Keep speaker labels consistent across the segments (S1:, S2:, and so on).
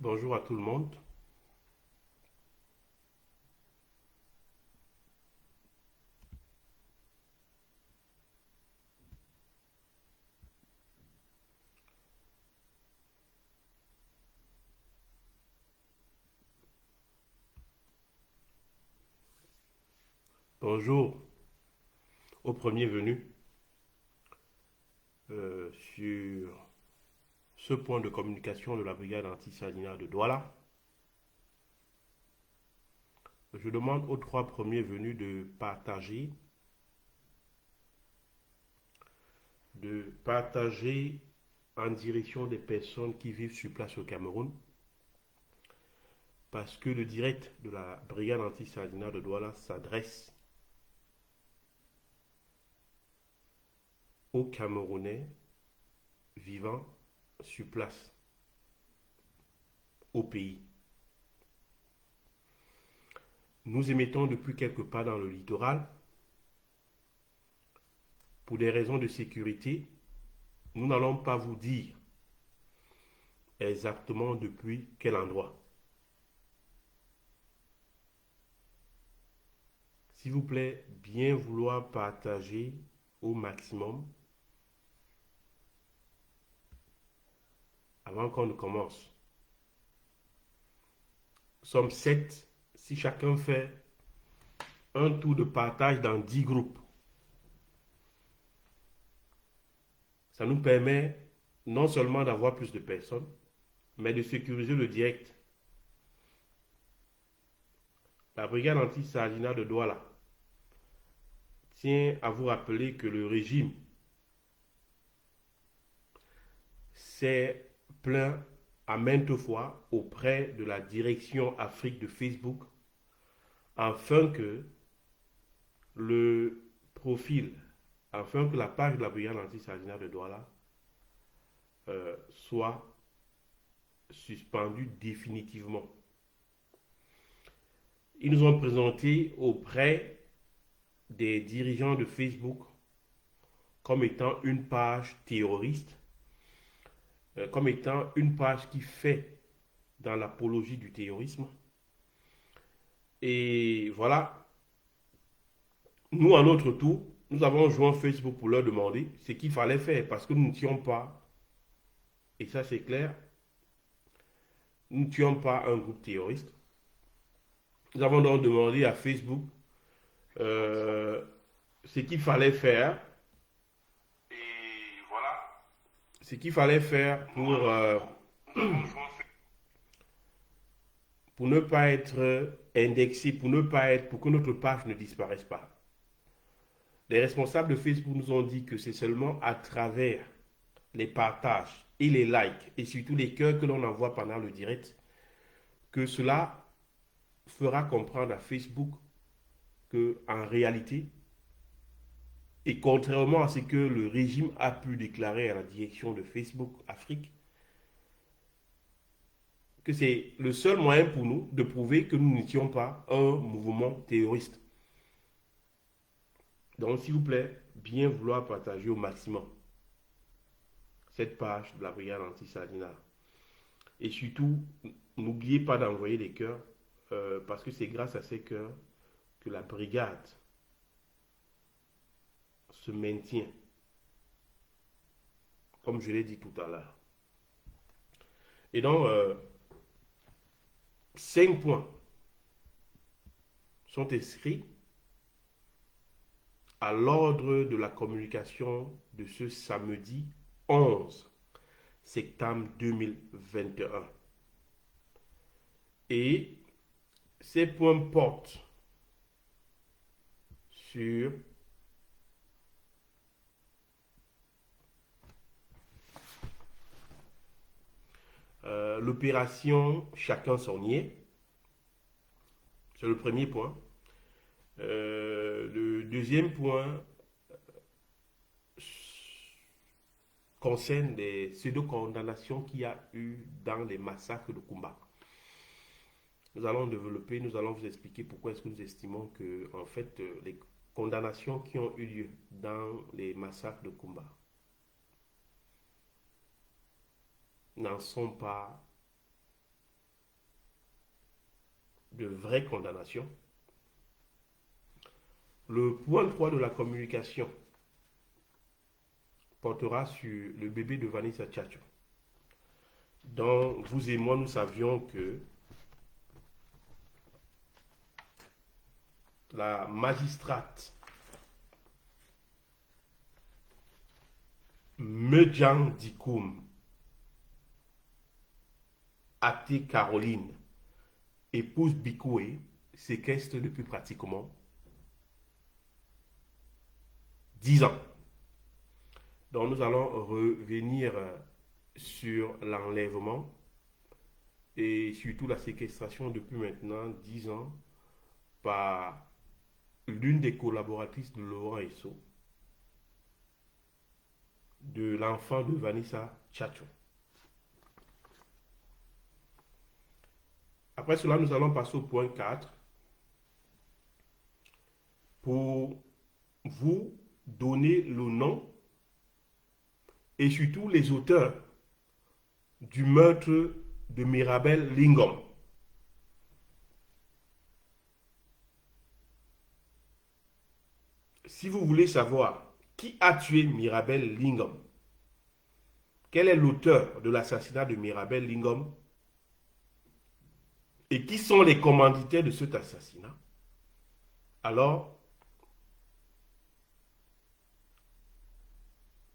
S1: Bonjour à tout le monde. Bonjour au premier venu sur ce point de communication de la brigade anti-Salina de Douala. Je demande aux trois premiers venus de partager en direction des personnes qui vivent sur place au Cameroun, parce que le direct de la brigade anti-Salina de Douala s'adresse aux Camerounais vivant sur place, au pays. Nous émettons depuis quelque part dans le littoral. Pour des raisons de sécurité, nous n'allons pas vous dire exactement depuis quel endroit. S'il vous plaît, bien vouloir partager au maximum avant qu'on ne commence. Nous sommes 7. Si chacun fait un tour de partage dans 10 groupes, ça nous permet non seulement d'avoir plus de personnes, mais de sécuriser le direct. La brigade anti-Salina de Douala tient à vous rappeler que le régime s'est plaint à maintes fois auprès de la direction Afrique de Facebook afin que le profil, afin que la page de la brigade anti-Salina de Douala soit suspendue définitivement. Ils nous ont présenté auprès des dirigeants de Facebook comme étant une page terroriste, comme étant une page qui fait dans l'apologie du terrorisme. Et voilà, nous, à notre tour, nous avons joint Facebook pour leur demander ce qu'il fallait faire parce que nous n'étions pas, et ça c'est clair, nous n'étions pas un groupe terroriste. Nous avons donc demandé à Facebook euh, ce qu'il fallait faire,
S2: Et voilà,
S1: ce qu'il fallait faire
S2: nous, à notre tour, nous avons joint
S1: pour ne pas être indexé, pour que notre page ne disparaisse pas. Les responsables de Facebook nous ont dit que c'est seulement à travers les partages et les likes et surtout les cœurs que l'on envoie pendant le direct que cela fera comprendre à Facebook que en réalité, et contrairement à ce que le régime a pu déclarer à la direction de Facebook Afrique, que c'est le seul moyen pour nous de prouver que nous n'étions pas un mouvement terroriste. Donc, s'il vous plaît, bien vouloir partager au maximum cette page de la brigade anti-Salina. Et surtout, n'oubliez pas d'envoyer des cœurs, parce que c'est grâce à ces cœurs que la brigade se maintient, comme je l'ai dit tout à l'heure. Et donc, 5 points sont inscrits à l'ordre de la communication de ce samedi 11 septembre 2021. Et ces points portent sur l'opération Chacun son nier. C'est le premier point. Le deuxième point concerne les pseudo-condamnations qu'il y a eu dans les massacres de Kumba. Nous allons développer, nous allons vous expliquer pourquoi est-ce que nous estimons que, en fait, les condamnations qui ont eu lieu dans les massacres de Kumba n'en sont pas de vraie condamnation. Le point 3 de la communication portera sur le bébé de Vanessa Tchatcho, dont vous et moi nous savions que la magistrate Medjan Dikoum, Ate Caroline, épouse Bikoué, séquestre depuis pratiquement 10 ans. Donc nous allons revenir sur l'enlèvement et surtout la séquestration depuis maintenant 10 ans par l'une des collaboratrices de Laurent Esso, de l'enfant de Vanessa Tchatcho. Après cela, nous allons passer au point 4 pour vous donner le nom et surtout les auteurs du meurtre de Mirabel Lingom. Si vous voulez savoir qui a tué Mirabel Lingom, quel est l'auteur de l'assassinat de Mirabel Lingom et qui sont les commanditaires de cet assassinat, alors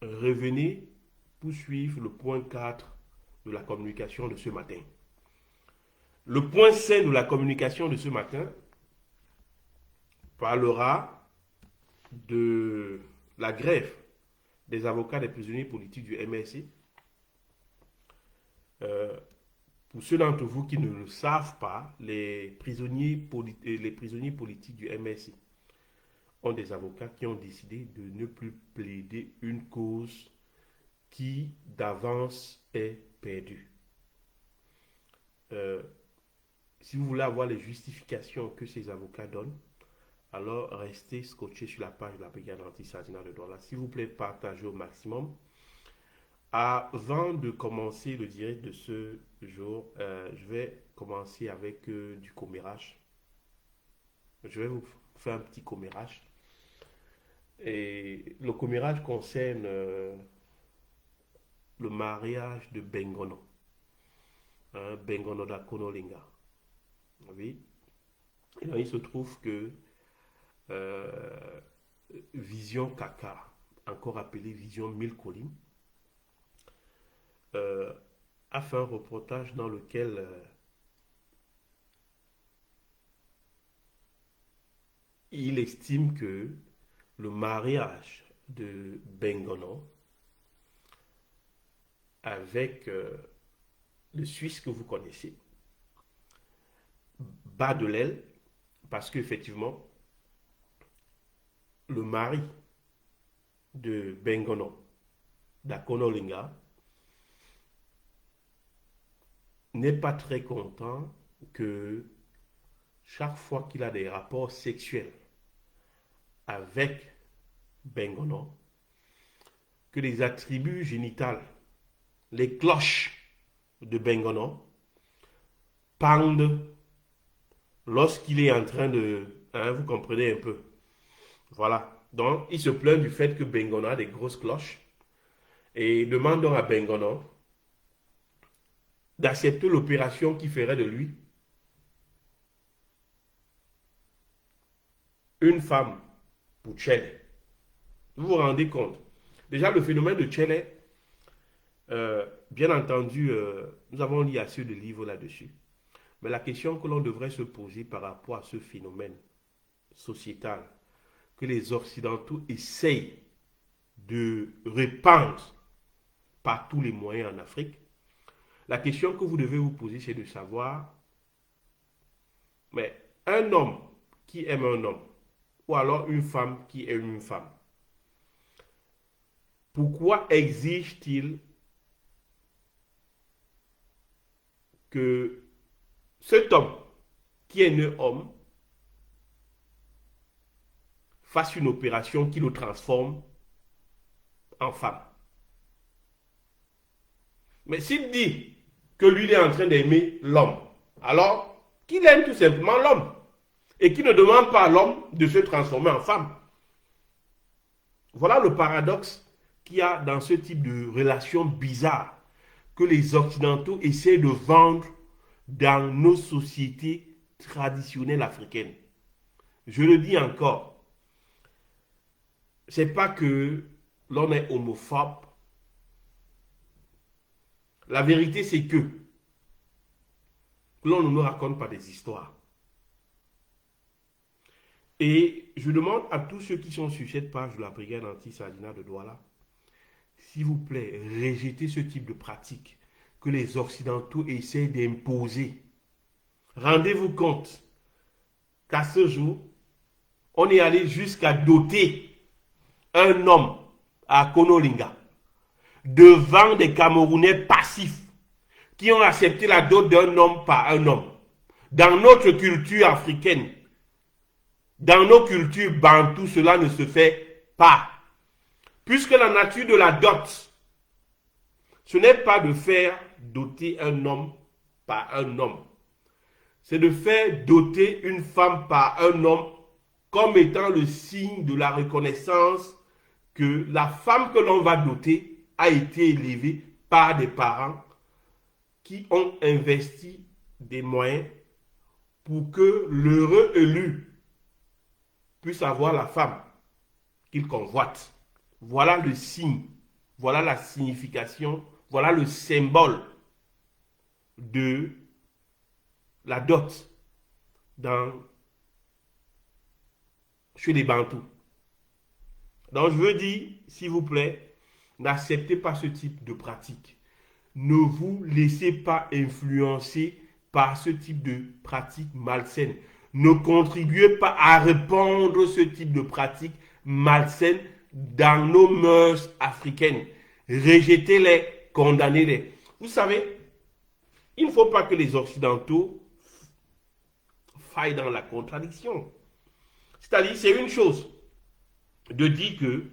S1: revenez pour suivre le point 4 de la communication de ce matin. Le point 5 de la communication de ce matin parlera de la grève des avocats des prisonniers politiques du MRC. Pour ceux d'entre vous qui ne le savent pas, les prisonniers politiques du MRC ont des avocats qui ont décidé de ne plus plaider une cause qui d'avance est perdue. Si vous voulez avoir les justifications que ces avocats donnent, alors restez scotché sur la page de la brigade anti-assassinat de Douala. S'il vous plaît, partagez au maximum. Avant de commencer le direct de ce jour, je vais commencer avec du commérage. Je vais vous faire un petit commérage. Et le commérage concerne le mariage de Bengono. Bengono d'Akonolinga. Oui. Et là, il se trouve que Vision Kaka, encore appelée Vision Mille Collines, a fait un reportage dans lequel il estime que le mariage de Bengono avec le Suisse que vous connaissez bat de l'aile parce qu'effectivement le mari de Bengono d'Akonolinga n'est pas très content que chaque fois qu'il a des rapports sexuels avec Bengono, que les attributs génitales, les cloches de Bengono pendent lorsqu'il est en train de... vous comprenez un peu. Voilà. Donc, il se plaint du fait que Bengono a des grosses cloches et demande donc à Bengono d'accepter l'opération qui ferait de lui une femme pour Tchèle. Vous vous rendez compte? Déjà, le phénomène de Tchèle, bien entendu, nous avons lu assez de livres là-dessus. Mais la question que l'on devrait se poser par rapport à ce phénomène sociétal que les Occidentaux essayent de répandre par tous les moyens en Afrique, la question que vous devez vous poser, c'est de savoir, mais un homme qui aime un homme, ou alors une femme qui aime une femme, pourquoi exige-t-il que cet homme qui est né homme fasse une opération qui le transforme en femme? Mais s'il dit que lui il est en train d'aimer l'homme, alors qu'il aime tout simplement l'homme et qui ne demande pas à l'homme de se transformer en femme. Voilà le paradoxe qu'il y a dans ce type de relation bizarre que les Occidentaux essaient de vendre dans nos sociétés traditionnelles africaines. Je le dis encore, c'est pas que l'on est homophobe. La vérité, c'est que l'on ne nous raconte pas des histoires. Et je demande à tous ceux qui sont sur cette page de la brigade anti-Sadina de Douala, s'il vous plaît, rejetez ce type de pratique que les Occidentaux essaient d'imposer. Rendez-vous compte qu'à ce jour, on est allé jusqu'à doter un homme à Konolinga devant des Camerounais passifs qui ont accepté la dot d'un homme par un homme. Dans notre culture africaine, dans nos cultures bantoues, cela ne se fait pas. Puisque la nature de la dot, ce n'est pas de faire doter un homme par un homme. C'est de faire doter une femme par un homme comme étant le signe de la reconnaissance que la femme que l'on va doter a été élevée par des parents qui ont investi des moyens pour que l'heureux élu puisse avoir la femme qu'il convoite. Voilà le signe, voilà la signification, voilà le symbole de la dot chez les Bantous. Donc je veux dire, s'il vous plaît, n'acceptez pas ce type de pratique. Ne vous laissez pas influencer par ce type de pratique malsaine. Ne contribuez pas à répandre ce type de pratique malsaine dans nos mœurs africaines. Rejetez-les, condamnez-les. Vous savez, il ne faut pas que les Occidentaux faillent dans la contradiction. C'est-à-dire, c'est une chose de dire que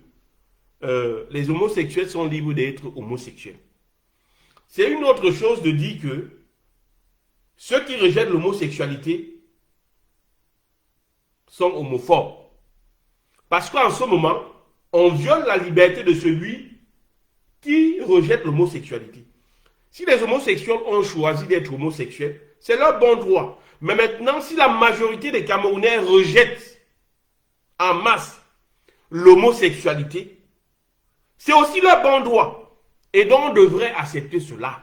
S1: les homosexuels sont libres d'être homosexuels. C'est une autre chose de dire que ceux qui rejettent l'homosexualité sont homophobes. Parce qu'en ce moment, on viole la liberté de celui qui rejette l'homosexualité. Si les homosexuels ont choisi d'être homosexuels, c'est leur bon droit. Mais maintenant, si la majorité des Camerounais rejettent en masse l'homosexualité, c'est aussi leur bon droit. Et donc, on devrait accepter cela.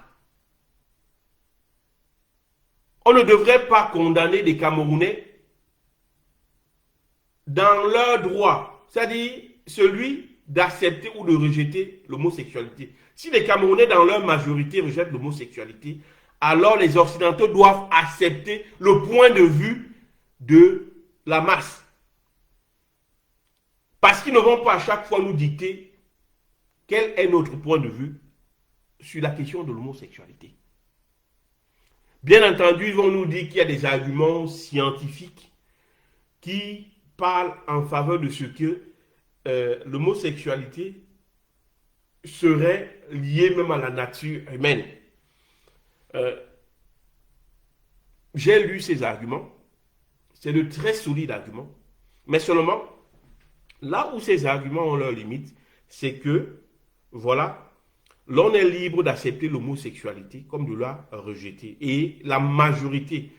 S1: On ne devrait pas condamner des Camerounais dans leur droit, c'est-à-dire celui d'accepter ou de rejeter l'homosexualité. Si les Camerounais dans leur majorité rejettent l'homosexualité, alors les Occidentaux doivent accepter le point de vue de la masse. Parce qu'ils ne vont pas à chaque fois nous dicter quel est notre point de vue sur la question de l'homosexualité. Bien entendu, ils vont nous dire qu'il y a des arguments scientifiques qui parlent en faveur de ce que l'homosexualité serait liée même à la nature humaine. J'ai lu ces arguments. C'est de très solides arguments. Mais seulement, là où ces arguments ont leurs limites, c'est que, voilà, l'on est libre d'accepter l'homosexualité comme de la rejeter. Et la majorité,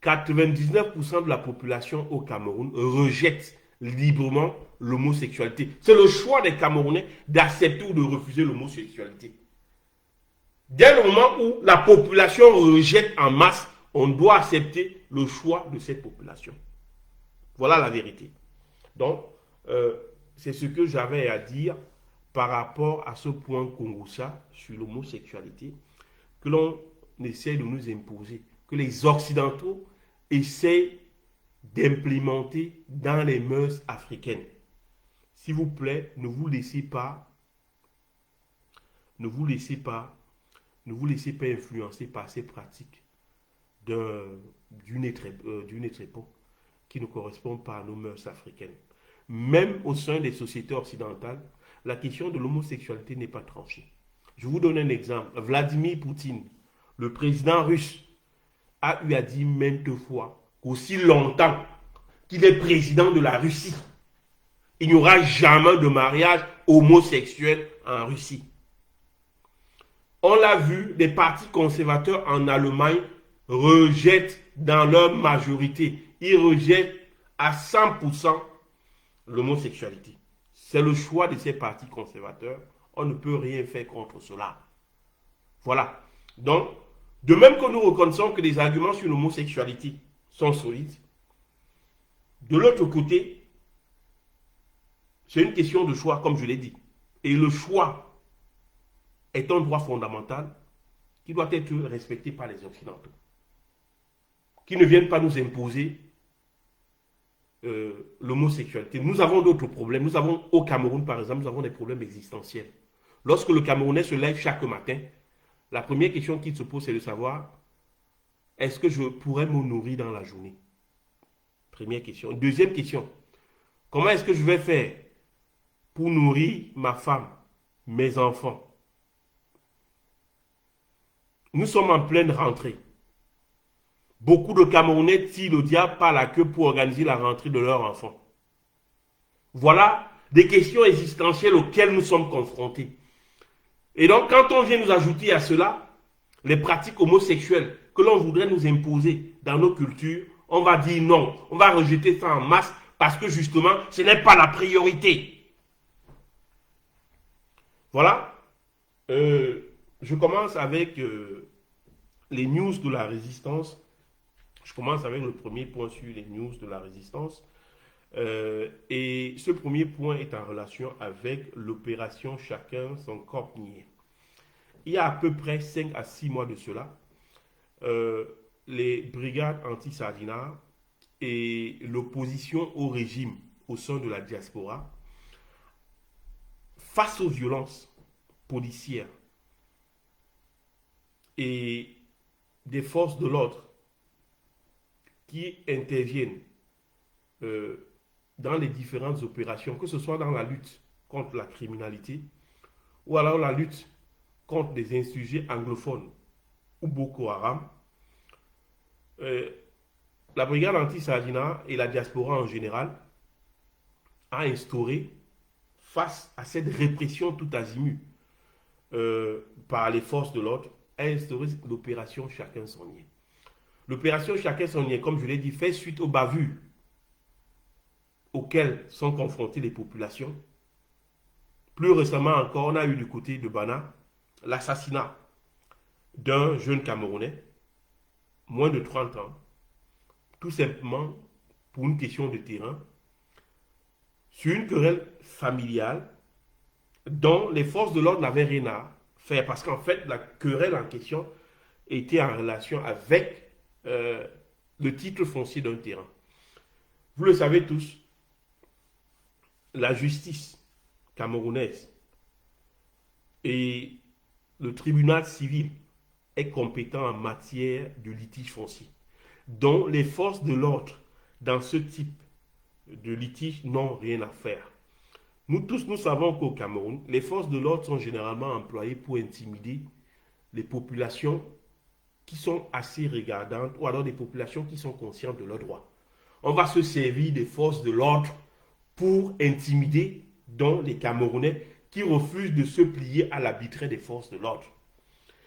S1: 99% de la population au Cameroun rejette librement l'homosexualité. C'est le choix des Camerounais d'accepter ou de refuser l'homosexualité. Dès le moment où la population rejette en masse, on doit accepter le choix de cette population. Voilà la vérité. Donc, c'est ce que j'avais à dire par rapport à ce point Kongoussa sur l'homosexualité que l'on essaie de nous imposer, que les Occidentaux essaient d'implémenter dans les mœurs africaines. S'il vous plaît, ne vous laissez pas influencer par ces pratiques d'une autre époque qui ne correspond pas à nos mœurs africaines. Même au sein des sociétés occidentales, la question de l'homosexualité n'est pas tranchée. Je vous donne un exemple. Vladimir Poutine, le président russe, a eu à dire maintes fois qu'aussi longtemps qu'il est président de la Russie, il n'y aura jamais de mariage homosexuel en Russie. On l'a vu, les partis conservateurs en Allemagne rejettent dans leur majorité, ils rejettent à 100% l'homosexualité. C'est le choix de ces partis conservateurs. On ne peut rien faire contre cela. Voilà. Donc, de même que nous reconnaissons que les arguments sur l'homosexualité sont solides, de l'autre côté, c'est une question de choix, comme je l'ai dit. Et le choix est un droit fondamental qui doit être respecté par les Occidentaux. Qui ne viennent pas nous imposer l'homosexualité. Nous avons d'autres problèmes. Nous avons au Cameroun, par exemple, nous avons des problèmes existentiels. Lorsque le Camerounais se lève chaque matin, la première question qu'il se pose, c'est de savoir, est-ce que je pourrais me nourrir dans la journée? Première question. Deuxième question, comment est-ce que je vais faire pour nourrir ma femme, mes enfants? Nous sommes en pleine rentrée. Beaucoup de Camerounais tirent le diable par la queue pour organiser la rentrée de leurs enfants. Voilà des questions existentielles auxquelles nous sommes confrontés. Et donc, quand on vient nous ajouter à cela les pratiques homosexuelles que l'on voudrait nous imposer dans nos cultures, on va dire non. On va rejeter ça en masse parce que justement, ce n'est pas la priorité. Voilà. Je commence avec les news de la résistance. Je commence avec le premier point sur les news de la résistance. Et ce premier point est en relation avec l'opération Chacun son corps nié. Il y a à peu près 5 à 6 mois de cela, les brigades anti-Sardinat et l'opposition au régime au sein de la diaspora, face aux violences policières et des forces de l'ordre qui interviennent dans les différentes opérations, que ce soit dans la lutte contre la criminalité ou alors la lutte contre des insurgés anglophones ou Boko Haram, la brigade anti-Sardinat et la diaspora en général a instauré, face à cette répression tout azimut par les forces de l'ordre, a instauré l'opération Chacun son nid. L'opération Chacun son nid, comme je l'ai dit, fait suite aux bavures auxquelles sont confrontées les populations. Plus récemment encore, on a eu du côté de Bana l'assassinat d'un jeune Camerounais, moins de 30 ans, tout simplement pour une question de terrain, sur une querelle familiale dont les forces de l'ordre n'avaient rien à faire, parce qu'en fait, la querelle en question était en relation avec le titre foncier d'un terrain. Vous le savez tous, la justice camerounaise et le tribunal civil est compétent en matière de litige foncier, dont les forces de l'ordre dans ce type de litige n'ont rien à faire. Nous tous, nous savons qu'au Cameroun, les forces de l'ordre sont généralement employées pour intimider les populations qui sont assez regardantes ou alors des populations qui sont conscientes de leurs droits. On va se servir des forces de l'ordre pour intimider donc les Camerounais qui refusent de se plier à l'arbitraire des forces de l'ordre.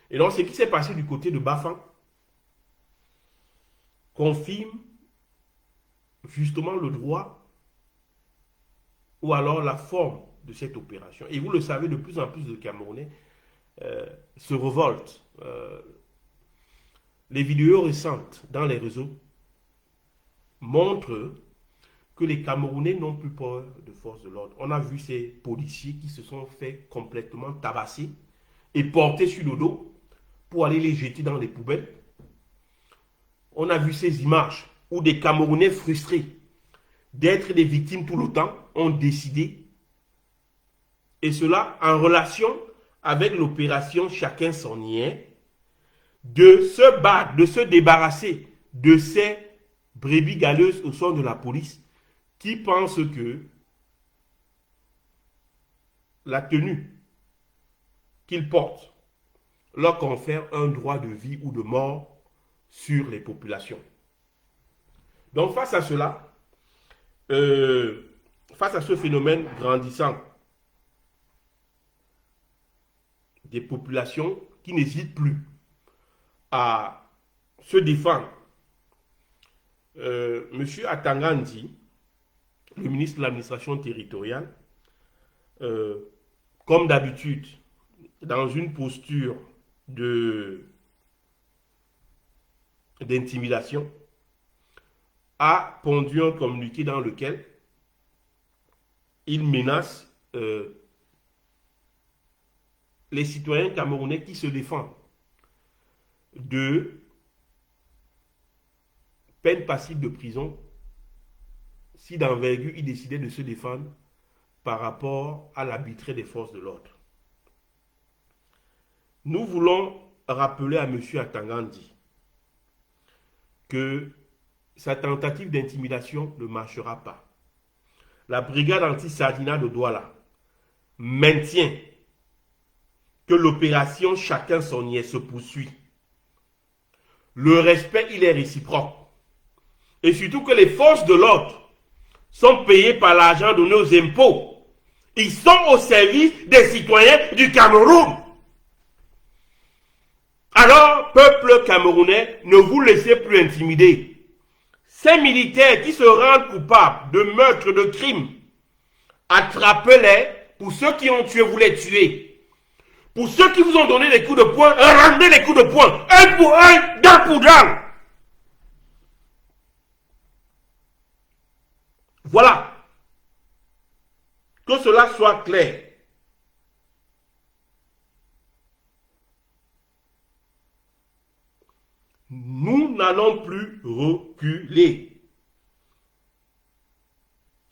S1: Et donc, ce qui s'est passé du côté de Bafang confirme justement le droit ou alors la forme de cette opération. Et vous le savez, de plus en plus de Camerounais se révoltent. Les vidéos récentes dans les réseaux montrent que les Camerounais n'ont plus peur de forces de l'ordre. On a vu ces policiers qui se sont fait complètement tabasser et porter sur le dos pour aller les jeter dans les poubelles. On a vu ces images où des Camerounais frustrés d'être des victimes tout le temps ont décidé, et cela en relation avec l'opération Chacun son nid, de se battre, de se débarrasser de ces brebis galeuses au sein de la police qui pensent que la tenue qu'ils portent leur confère un droit de vie ou de mort sur les populations. Donc face à cela, face à ce phénomène grandissant des populations qui n'hésitent plus à se défendre, M. Atangandi, le ministre de l'administration territoriale, comme d'habitude, dans une posture d'intimidation, a pondu un communiqué dans lequel il menace les citoyens camerounais qui se défendent de peine passible de prison si d'envergure ils décidaient de se défendre par rapport à l'arbitraire des forces de l'ordre. Nous voulons rappeler à M. Atangandi que sa tentative d'intimidation ne marchera pas. La brigade anti-Sardina de Douala maintient que l'opération Chacun son niais se poursuit. Le respect, il est réciproque. Et surtout que les forces de l'ordre sont payées par l'argent de nos impôts. Ils sont au service des citoyens du Cameroun. Alors, peuple camerounais, ne vous laissez plus intimider. Ces militaires qui se rendent coupables de meurtres, de crimes, attrapez-les. Pour ceux qui ont tué, vous les tuez. Pour ceux qui vous ont donné des coups de poing, rendez les coups de poing. Un pour un, dent pour dent. Voilà. Que cela soit clair. Nous n'allons plus reculer.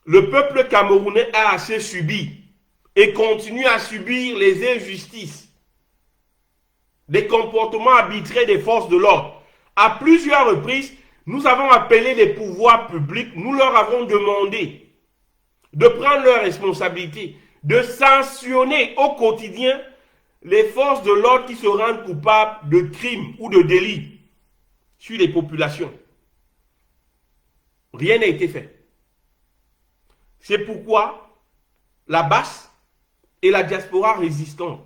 S1: Le peuple camerounais a assez subi et continue à subir les injustices, des comportements arbitraires des forces de l'ordre. À plusieurs reprises, nous avons appelé les pouvoirs publics, nous leur avons demandé de prendre leurs responsabilités, de sanctionner au quotidien les forces de l'ordre qui se rendent coupables de crimes ou de délits sur les populations. Rien n'a été fait. C'est pourquoi la BAS et la diaspora résistante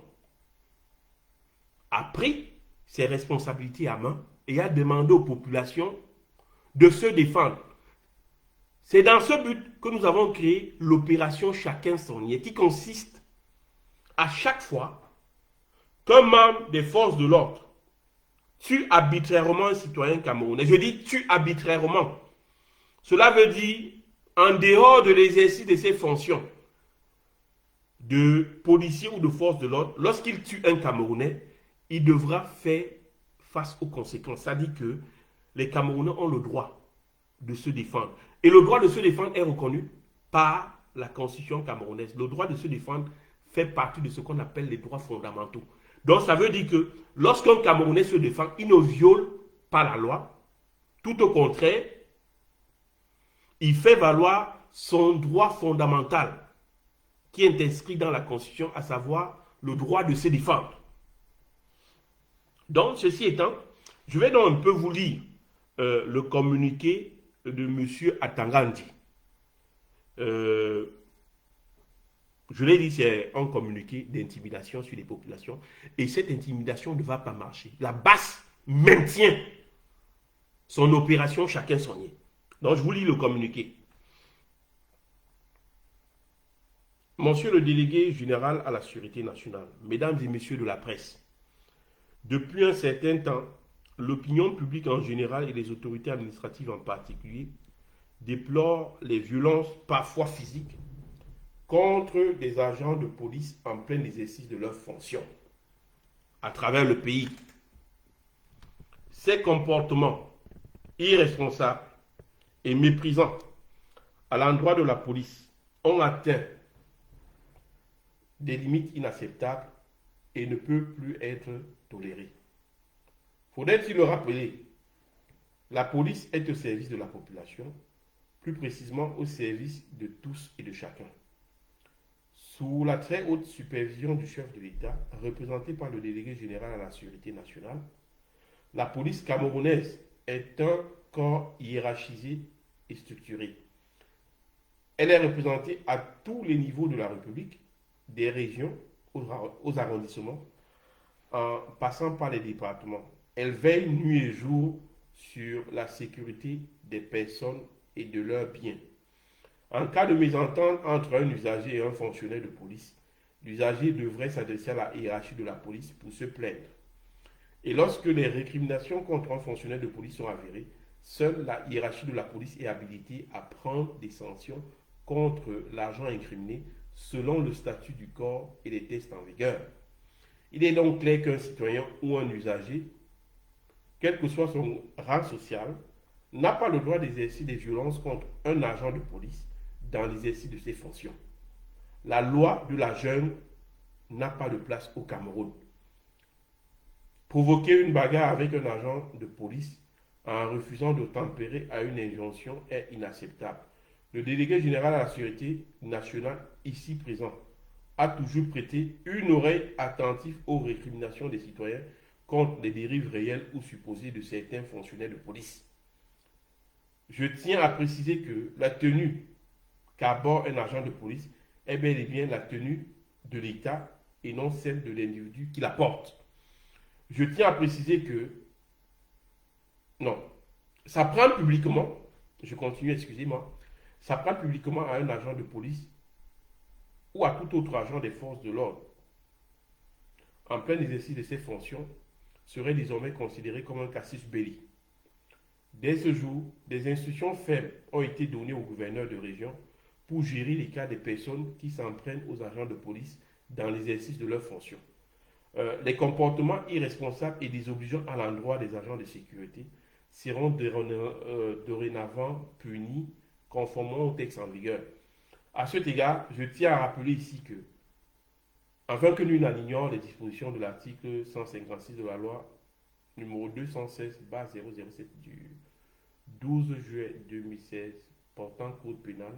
S1: a pris ses responsabilités à main et a demandé aux populations de se défendre. C'est dans ce but que nous avons créé l'opération Chacun son niais, qui consiste à chaque fois qu'un membre des forces de l'ordre tue arbitrairement un citoyen camerounais. Je dis tue arbitrairement. Cela veut dire en dehors de l'exercice de ses fonctions de policier ou de force de l'ordre, lorsqu'il tue un Camerounais, il devra faire face aux conséquences. Ça dit que les Camerounais ont le droit de se défendre. Et le droit de se défendre est reconnu par la constitution camerounaise. Le droit de se défendre fait partie de ce qu'on appelle les droits fondamentaux. Donc ça veut dire que lorsqu'un Camerounais se défend, il ne viole pas la loi. Tout au contraire, il fait valoir son droit fondamental qui est inscrit dans la Constitution, à savoir le droit de se défendre. Donc, ceci étant, je vais donc un peu vous lire le communiqué de M. Atangandi. Je l'ai dit, c'est un communiqué d'intimidation sur les populations. Et cette intimidation ne va pas marcher. La BAS maintient son opération Chacun son niais. Donc, je vous lis le communiqué. Monsieur le délégué général à la sécurité nationale, mesdames et messieurs de la presse, depuis un certain temps, l'opinion publique en général et les autorités administratives en particulier déplorent les violences, parfois physiques, contre des agents de police en plein exercice de leurs fonctions à travers le pays. Ces comportements irresponsables et méprisants à l'endroit de la police ont atteint des limites inacceptables et ne peuvent plus être tolérés. Faudrait-il le rappeler, la police est au service de la population, plus précisément au service de tous et de chacun. Sous la très haute supervision du chef de l'État, représenté par le délégué général à la sécurité nationale, La police camerounaise est un corps hiérarchisé et structuré. Elle est représentée à tous les niveaux de la République, des régions aux arrondissements, en passant par les départements. Elle veille nuit et jour sur la sécurité des personnes et de leurs biens. En cas de mésentente entre un usager et un fonctionnaire de police, l'usager devrait s'adresser à la hiérarchie de la police pour se plaindre. Et lorsque les récriminations contre un fonctionnaire de police sont avérées, seule la hiérarchie de la police est habilitée à prendre des sanctions contre l'agent incriminé selon le statut du corps et les tests en vigueur. Il est donc clair qu'un citoyen ou un usager, quel que soit son rang social, n'a pas le droit d'exercer des violences contre un agent de police dans l'exercice de ses fonctions. La loi de la jungle n'a pas de place au Cameroun. Provoquer une bagarre avec un agent de police en refusant de tempérer à une injonction est inacceptable. Le délégué général à la sécurité nationale, ici présent, a toujours prêté une oreille attentive aux récriminations des citoyens contre les dérives réelles ou supposées de certains fonctionnaires de police. Je tiens à préciser que la tenue qu'aborde un agent de police est bel et bien la tenue de l'État et non celle de l'individu qui la porte. Je tiens à préciser que, non, s'apprendre publiquement, je continue, excusez-moi, s'apprendre publiquement à un agent de police ou à tout autre agent des forces de l'ordre en plein exercice de ses fonctions serait désormais considéré comme un casus belli. Dès ce jour, des instructions fermes ont été données au gouverneur de région pour gérer les cas des personnes qui s'en prennent aux agents de police dans l'exercice de leurs fonctions. Les comportements irresponsables et désobligeants à l'endroit des agents de sécurité seront dorénavant punis conformément au texte en vigueur. À cet égard, je tiens à rappeler ici que, afin que nul n'ignore les dispositions de l'article 156 de la loi numéro 216/007 du 12 juillet 2016 portant code pénal,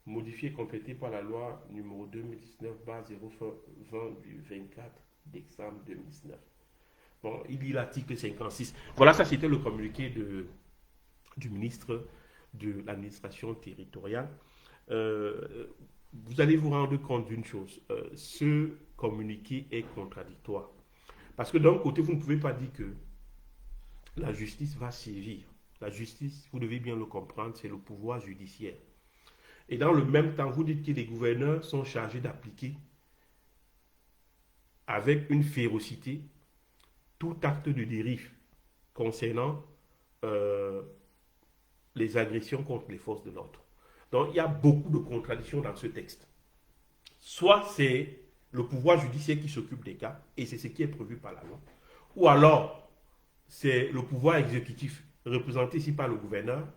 S1: modifié et complété par la loi numéro 2019/020 du 24 décembre 2019. Bon, il dit l'article 56. Voilà, ça c'était le communiqué du ministre de l'administration territoriale. Vous allez vous rendre compte d'une chose. Ce communiqué est contradictoire. Parce que d'un côté, vous ne pouvez pas dire que la justice va sévir. La justice, vous devez bien le comprendre, c'est le pouvoir judiciaire. Et dans le même temps, vous dites que les gouverneurs sont chargés d'appliquer avec une férocité tout acte de dérive concernant les agressions contre les forces de l'ordre. Donc, il y a beaucoup de contradictions dans ce texte. Soit c'est le pouvoir judiciaire qui s'occupe des cas, et c'est ce qui est prévu par la loi, ou alors c'est le pouvoir exécutif, représenté ici par le gouverneur,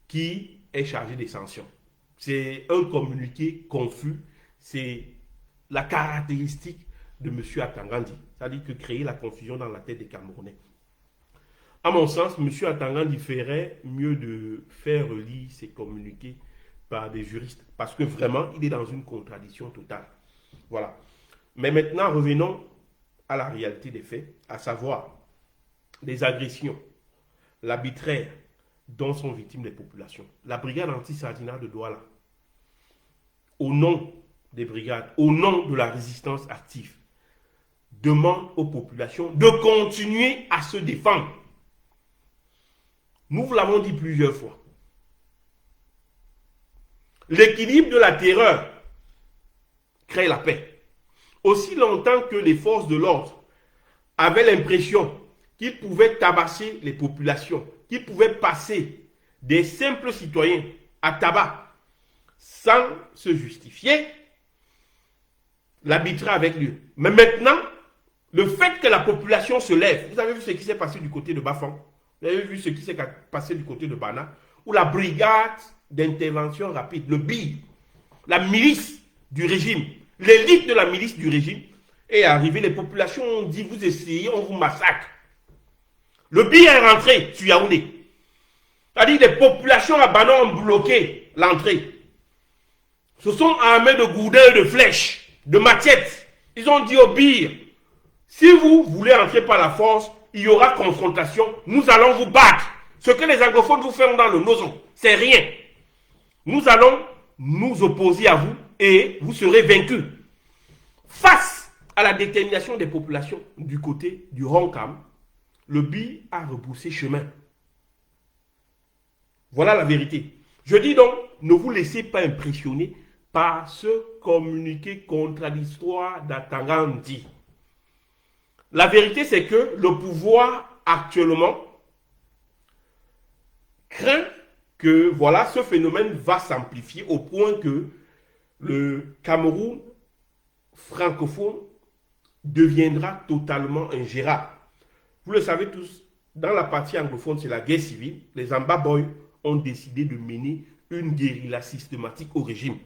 S1: qui est chargé des sanctions. C'est un communiqué confus, c'est la caractéristique de M. Atangandi, c'est-à-dire que créer la confusion dans la tête des Camerounais. À mon sens, M. Atangandi ferait mieux de faire relire ses communiqués par des juristes, parce que vraiment, il est dans une contradiction totale. Voilà. Mais maintenant, revenons à la réalité des faits, à savoir les agressions, l'arbitraire dont sont victimes les populations. La brigade anti-sardinat de Douala, au nom des brigades, au nom de la résistance active, demande aux populations de continuer à se défendre. Nous vous l'avons dit plusieurs fois. L'équilibre de la terreur crée la paix. Aussi longtemps que les forces de l'ordre avaient l'impression qu'ils pouvaient tabasser les populations, qu'ils pouvaient passer des simples citoyens à tabac sans se justifier, l'arbitraire avec lieu. Mais maintenant, le fait que la population se lève, vous avez vu ce qui s'est passé du côté de Bafang, vous avez vu ce qui s'est passé du côté de Bana, où la brigade d'intervention rapide, le BI, la milice du régime, l'élite de la milice du régime est arrivée. Les populations ont dit, vous essayez, on vous massacre. Le BI est rentré sur Yaoundé. C'est-à-dire les populations à Bana ont bloqué l'entrée. Se sont armés de gourdins, de flèches, de machettes. Ils ont dit au BI, si vous voulez entrer par la force, il y aura confrontation, nous allons vous battre. Ce que les anglophones vous feront dans le nozo, c'est rien. Nous allons nous opposer à vous et vous serez vaincus. Face à la détermination des populations du côté du Ronkam, le BI a rebroussé chemin. Voilà la vérité. Je dis donc, ne vous laissez pas impressionner par ce communiqué contradictoire d'Atangandi. La vérité, c'est que le pouvoir actuellement craint que voilà, ce phénomène va s'amplifier au point que le Cameroun francophone deviendra totalement ingérable. Vous le savez tous, dans la partie anglophone, c'est la guerre civile. Les Amba Boys ont décidé de mener une guérilla systématique au régime.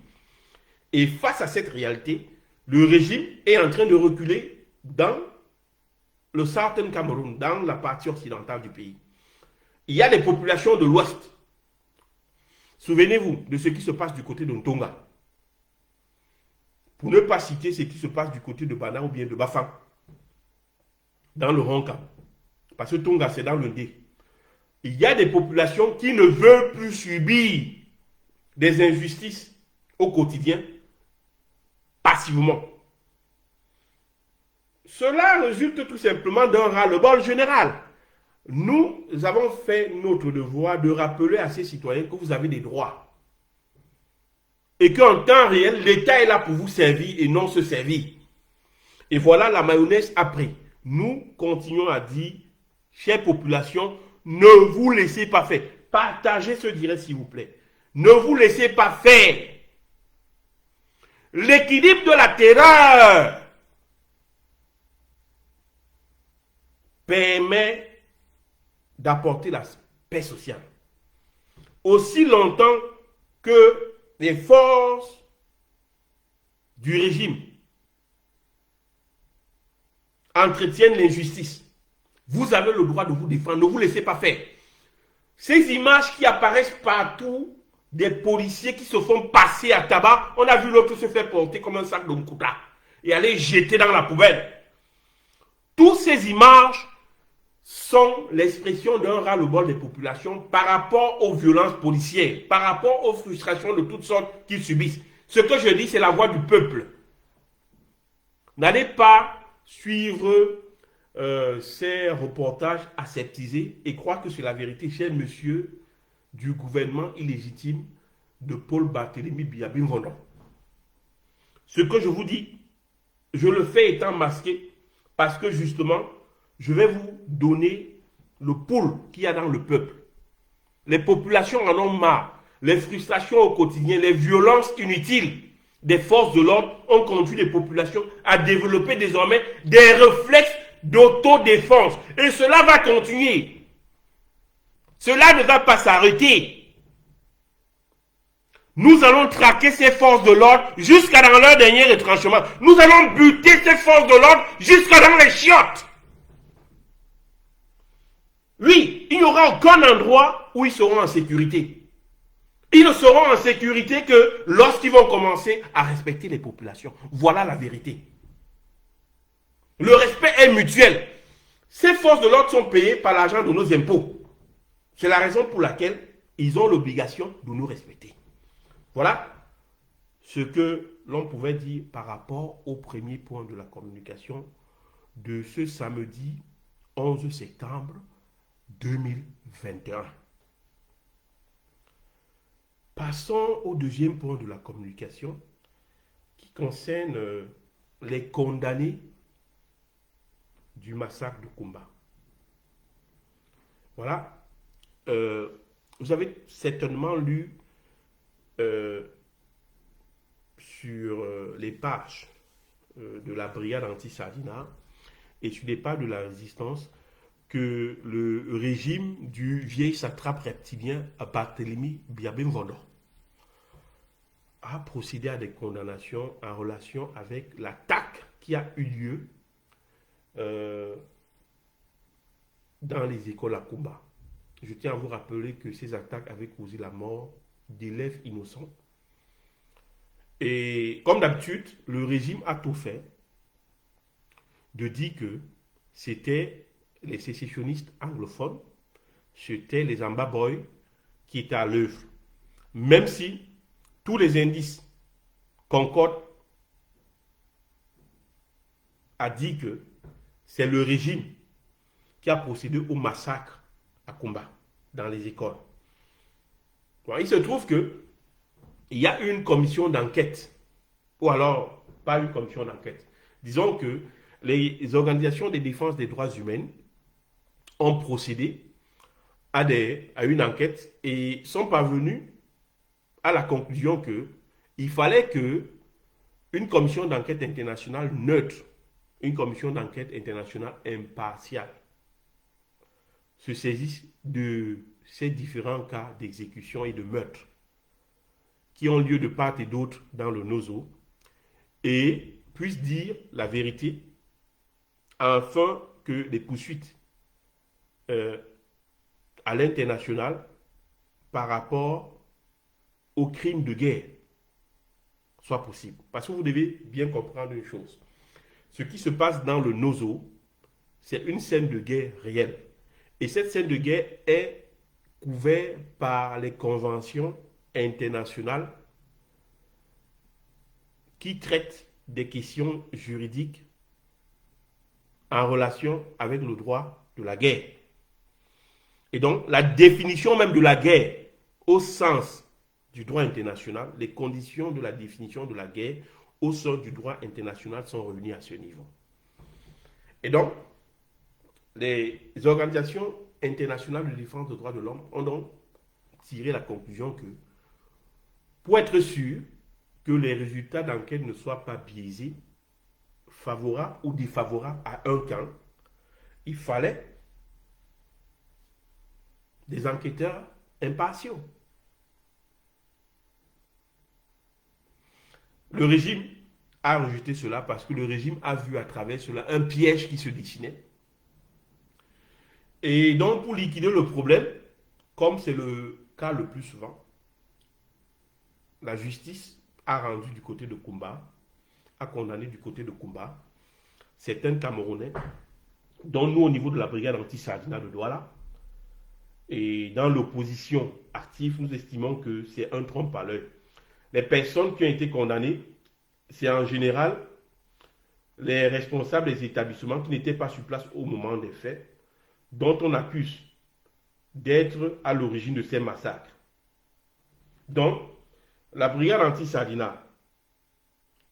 S1: Et face à cette réalité, le régime est en train de reculer dans le Southern Cameroun, dans la partie occidentale du pays. Il y a des populations de l'Ouest. Souvenez-vous de ce qui se passe du côté de Ntonga. Pour ne pas citer ce qui se passe du côté de Bana ou bien de Bafang, dans le Ronka. Parce que Tonga, c'est dans le Ndé. Il y a des populations qui ne veulent plus subir des injustices au quotidien, passivement. Cela résulte tout simplement d'un ras-le-bol général. Nous avons fait notre devoir de rappeler à ces citoyens que vous avez des droits. Et qu'en temps réel, l'État est là pour vous servir et non se servir. Et voilà la mayonnaise après. Nous continuons à dire, chère population, ne vous laissez pas faire. Partagez ce direct s'il vous plaît. Ne vous laissez pas faire. L'équilibre de la terreur permet d'apporter la paix sociale. Aussi longtemps que les forces du régime entretiennent l'injustice, vous avez le droit de vous défendre, ne vous laissez pas faire. Ces images qui apparaissent partout, des policiers qui se font passer à tabac, on a vu l'autre se faire porter comme un sac de Nkuta et aller jeter dans la poubelle. Toutes ces images sont l'expression d'un ras-le-bol des populations par rapport aux violences policières, par rapport aux frustrations de toutes sortes qu'ils subissent. Ce que je dis, c'est la voix du peuple. N'allez pas suivre ces reportages aseptisés et croire que c'est la vérité, cher monsieur du gouvernement illégitime de Paul Barthélémy Biabim Vendon. Ce que je vous dis, je le fais étant masqué parce que justement, je vais vous donner le pôle qu'il y a dans le peuple. Les populations en ont marre. Les frustrations au quotidien, les violences inutiles des forces de l'ordre ont conduit les populations à développer désormais des réflexes d'autodéfense. Et cela va continuer. Cela ne va pas s'arrêter. Nous allons traquer ces forces de l'ordre jusqu'à dans leur dernier retranchement. Nous allons buter ces forces de l'ordre jusqu'à dans les chiottes. Oui, il n'y aura aucun endroit où ils seront en sécurité. Ils ne seront en sécurité que lorsqu'ils vont commencer à respecter les populations. Voilà la vérité. Le respect est mutuel. Ces forces de l'ordre sont payées par l'argent de nos impôts. C'est la raison pour laquelle ils ont l'obligation de nous respecter. Voilà ce que l'on pouvait dire par rapport au premier point de la communication de ce samedi 11 septembre 2021. Passons au deuxième point de la communication qui concerne les condamnés du massacre de Kumba. Voilà. Vous avez certainement lu sur les pages de la brigade anti-Sardina et sur les pages de la résistance que le régime du vieil satrape reptilien Barthélémy Biabim Vendon a procédé à des condamnations en relation avec l'attaque qui a eu lieu dans les écoles à Kumba. Je tiens à vous rappeler que ces attaques avaient causé la mort d'élèves innocents. Et comme d'habitude, le régime a tout fait de dire que c'était les sécessionnistes anglophones, c'était les Amba Boys qui étaient à l'œuvre. Même si tous les indices concordent à dire que c'est le régime qui a procédé au massacre à Kumba dans les écoles. Bon, il se trouve que il y a une commission d'enquête, ou alors pas une commission d'enquête. Disons que les organisations de défense des droits humains ont procédé à une enquête et sont parvenus à la conclusion que il fallait que une commission d'enquête internationale neutre, une commission d'enquête internationale impartiale, se saisisse de ces différents cas d'exécution et de meurtre qui ont lieu de part et d'autre dans le Nozo et puisse dire la vérité afin que les poursuites à l'international par rapport aux crimes de guerre soient possibles. Parce que vous devez bien comprendre une chose. Ce qui se passe dans le Nozo, c'est une scène de guerre réelle. Et cette scène de guerre est couverte par les conventions internationales qui traitent des questions juridiques en relation avec le droit de la guerre. Et donc, la définition même de la guerre au sens du droit international, les conditions de la définition de la guerre au sens du droit international sont revenues à ce niveau. Et donc, les organisations internationales de défense des droits de l'homme ont donc tiré la conclusion que, pour être sûr que les résultats d'enquête ne soient pas biaisés, favorables ou défavorables à un camp, il fallait des enquêteurs impartiaux. Le régime a rejeté cela parce que le régime a vu à travers cela un piège qui se dessinait. Et donc, pour liquider le problème, comme c'est le cas le plus souvent, la justice a rendu du côté de Kumba, a condamné du côté de Kumba certains Camerounais, dont nous, au niveau de la brigade anti-Sardina de Douala, et dans l'opposition active, nous estimons que c'est un trompe à l'œil. Les personnes qui ont été condamnées, c'est en général les responsables des établissements qui n'étaient pas sur place au moment des faits, dont on accuse d'être à l'origine de ces massacres. Donc, la brigade anti-Sardina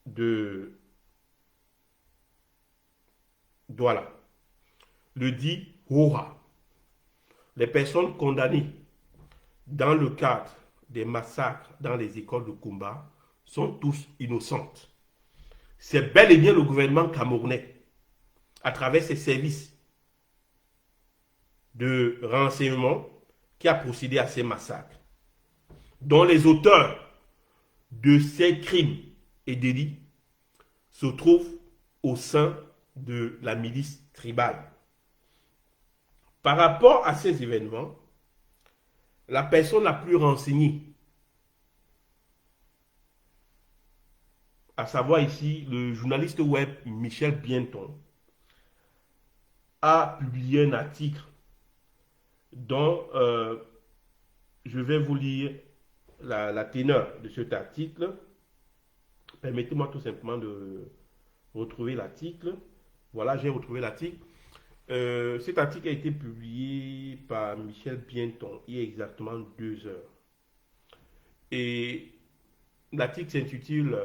S1: de Douala le dit Hora. Les personnes condamnées dans le cadre des massacres dans les écoles de Kumba sont tous innocentes. C'est bel et bien le gouvernement camerounais, à travers ses services de renseignement, qui a procédé à ces massacres, dont les auteurs de ces crimes et délits se trouvent au sein de la milice tribale. Par rapport à ces événements, la personne la plus renseignée, à savoir ici le journaliste web Michel Bienton, a publié un article dont je vais vous lire la teneur de cet article. Permettez-moi tout simplement de retrouver l'article. Voilà, j'ai retrouvé l'article. Cet article a été publié par Michel Bienton il y a exactement 2 heures. Et l'article s'intitule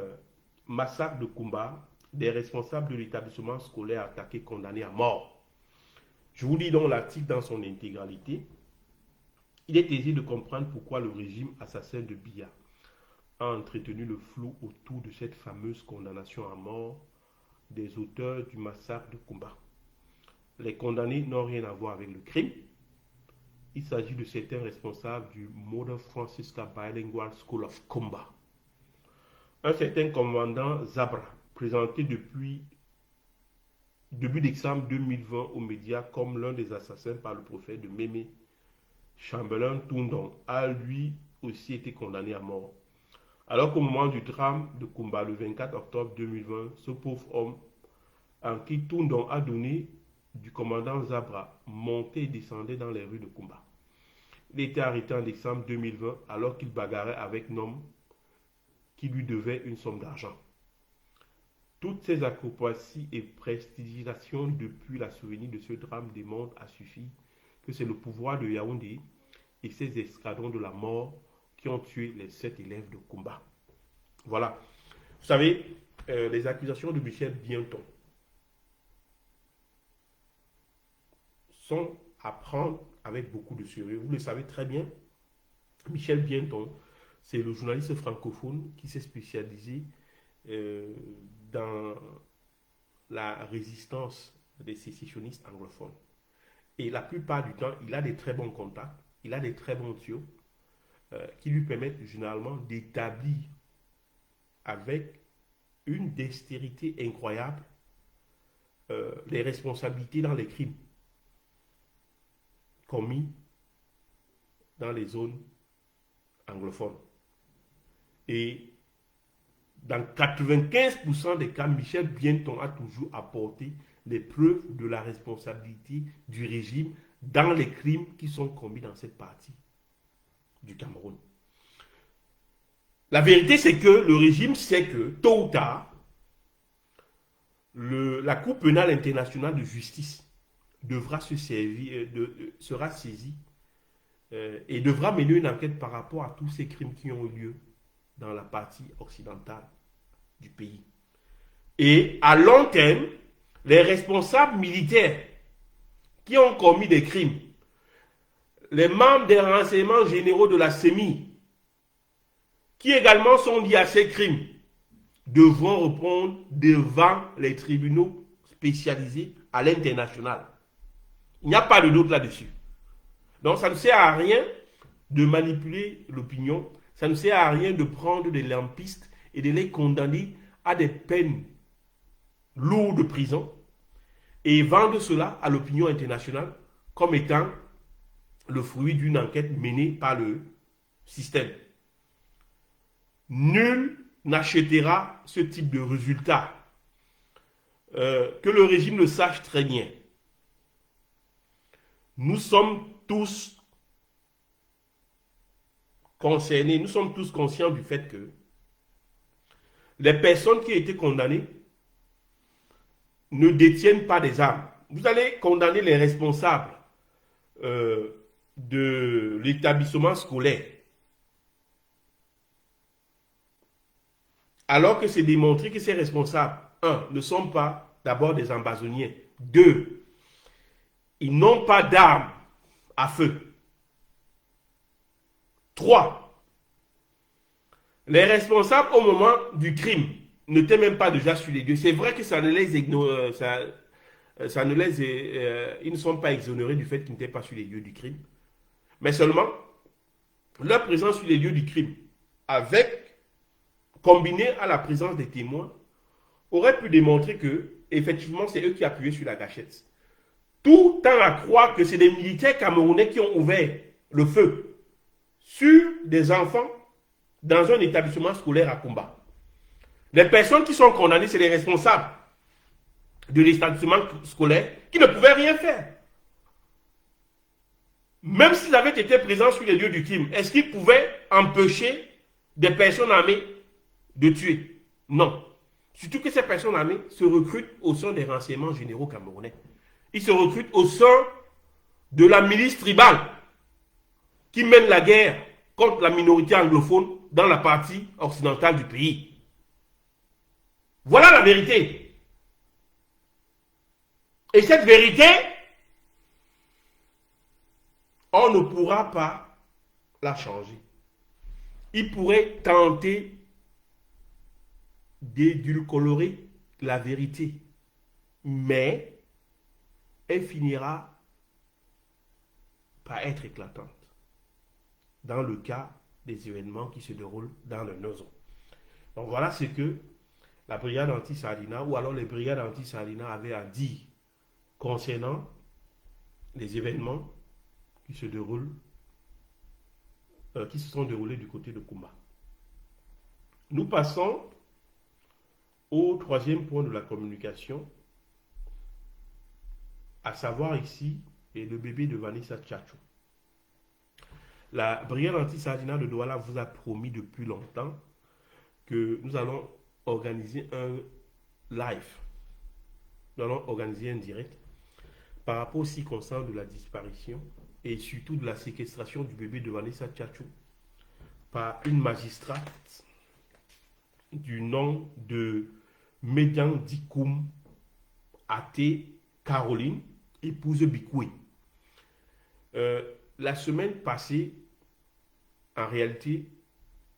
S1: Massacre de Kumba, des responsables de l'établissement scolaire attaqués condamnés à mort. Je vous lis donc l'article dans son intégralité. Il est aisé de comprendre pourquoi le régime assassin de Biya a entretenu le flou autour de cette fameuse condamnation à mort des auteurs du massacre de Kumba. Les condamnés n'ont rien à voir avec le crime. Il s'agit de certains responsables du Mother Francisca Bilingual School of Kumba. Un certain commandant Zabra, présenté depuis début décembre 2020 aux médias comme l'un des assassins par le prophète de Mémé, Chambellan Toundon, a lui aussi été condamné à mort. Alors qu'au moment du drame de Kumba, le 24 octobre 2020, ce pauvre homme, en qui Toundon a donné du commandant Zabra montait et descendait dans les rues de Kumba. Il était arrêté en décembre 2020 alors qu'il bagarrait avec un homme qui lui devait une somme d'argent. Toutes ces acrobaties et prestigiations depuis la souvenir de ce drame démontrent à suffire que c'est le pouvoir de Yaoundé et ses escadrons de la mort qui ont tué les 7 élèves de Kumba. Voilà. Vous savez, les accusations de Michel Bienton sont à prendre avec beaucoup de sérieux. Vous le savez très bien, Michel Bienton, c'est le journaliste francophone qui s'est spécialisé dans la résistance des sécessionnistes anglophones. Et la plupart du temps, il a des très bons contacts, il a des très bons tuyaux qui lui permettent généralement d'établir avec une dextérité incroyable les responsabilités dans les crimes commis dans les zones anglophones. Et dans 95% des cas, Michel Bienton a toujours apporté les preuves de la responsabilité du régime dans les crimes qui sont commis dans cette partie du Cameroun. La vérité, c'est que le régime sait que, tôt ou tard, la Cour pénale internationale de justice devra se servir, sera saisie et devra mener une enquête par rapport à tous ces crimes qui ont eu lieu dans la partie occidentale du pays. Et à long terme, les responsables militaires qui ont commis des crimes, les membres des renseignements généraux de la CEMI, qui également sont liés à ces crimes, devront répondre devant les tribunaux spécialisés à l'international. Il n'y a pas de doute là-dessus. Donc ça ne sert à rien de manipuler l'opinion, ça ne sert à rien de prendre des lampistes et de les condamner à des peines lourdes de prison et vendre cela à l'opinion internationale comme étant le fruit d'une enquête menée par le système. Nul n'achètera ce type de résultat. Que le régime le sache très bien. Nous sommes tous concernés, nous sommes tous conscients du fait que les personnes qui ont été condamnées ne détiennent pas des armes. Vous allez condamner les responsables de l'établissement scolaire, alors que c'est démontré que ces responsables, un, ne sont pas d'abord des ambazoniers, deux, ils n'ont pas d'armes à feu, trois, les responsables au moment du crime n'étaient même pas déjà sur les lieux. C'est vrai que ça ne les ignore, ils ne sont pas exonérés du fait qu'ils n'étaient pas sur les lieux du crime, mais seulement leur présence sur les lieux du crime, combiné à la présence des témoins, aurait pu démontrer que, effectivement, c'est eux qui appuyaient sur la gâchette. Tout tend à croire que c'est des militaires camerounais qui ont ouvert le feu sur des enfants dans un établissement scolaire à Kumba. Les personnes qui sont condamnées, c'est les responsables de l'établissement scolaire qui ne pouvaient rien faire. Même s'ils avaient été présents sur les lieux du crime, est-ce qu'ils pouvaient empêcher des personnes armées de tuer? Non. Surtout que ces personnes armées se recrutent au sein des renseignements généraux camerounais. Ils se recrutent au sein de la milice tribale qui mène la guerre contre la minorité anglophone dans la partie occidentale du pays. Voilà la vérité. Et cette vérité, on ne pourra pas la changer. Il pourrait tenter d'édulcorer la vérité, mais elle finira par être éclatante dans le cas des événements qui se déroulent dans le Nozo. Donc voilà ce que la brigade anti-Salina ou alors les brigades anti-Salina avaient à dire concernant les événements qui se déroulent, qui se sont déroulés du côté de Kumba. Nous passons au troisième point de la communication, à savoir ici est le bébé de Vanessa Tchatchou. La brigade anti-Sardina de Douala vous a promis depuis longtemps que nous allons organiser un live. Nous allons organiser un direct par rapport aux circonstances de la disparition et surtout de la séquestration du bébé de Vanessa Tchatchou par une magistrate du nom de Median Dikoum Ate Caroline, épouse Bikoué. La semaine passée, en réalité,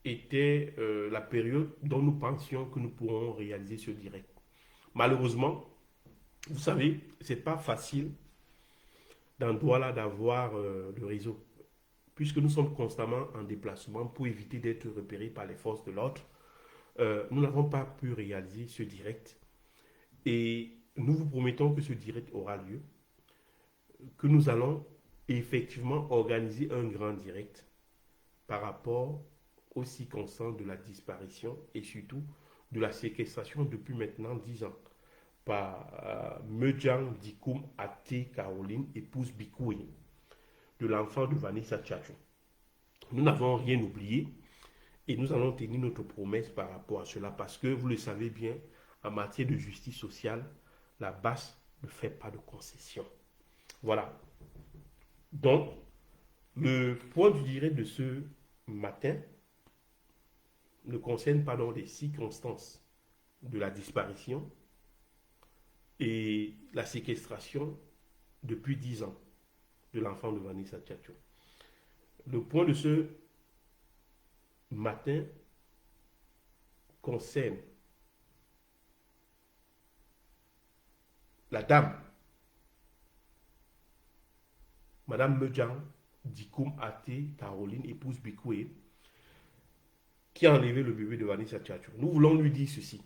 S1: était la période dont nous pensions que nous pourrons réaliser ce direct. Malheureusement, vous savez, ce n'est pas facile dans Douala d'avoir le réseau, puisque nous sommes constamment en déplacement pour éviter d'être repérés par les forces de l'ordre. Nous n'avons pas pu réaliser ce direct et nous vous promettons que ce direct aura lieu, que nous allons effectivement organiser un grand direct par rapport aux circonstances de la disparition et surtout de la séquestration depuis maintenant 10 ans par Medjan Dikoum Ate Caroline, épouse Bikoué, de l'enfant de Vanessa Tchatchou. Nous n'avons rien oublié et nous allons tenir notre promesse par rapport à cela parce que vous le savez bien, en matière de justice sociale, la BAS ne fait pas de concession. Voilà. Donc, le point du direct de ce matin ne concerne pas donc les circonstances de la disparition et la séquestration depuis 10 ans de l'enfant de Vanessa Tchatchou. Le point de ce matin concerne la dame, Madame Medjan Dikoum Ate Caroline, épouse Bikoué, qui a enlevé le bébé de Vanessa Tchatchou. Nous voulons lui dire ceci.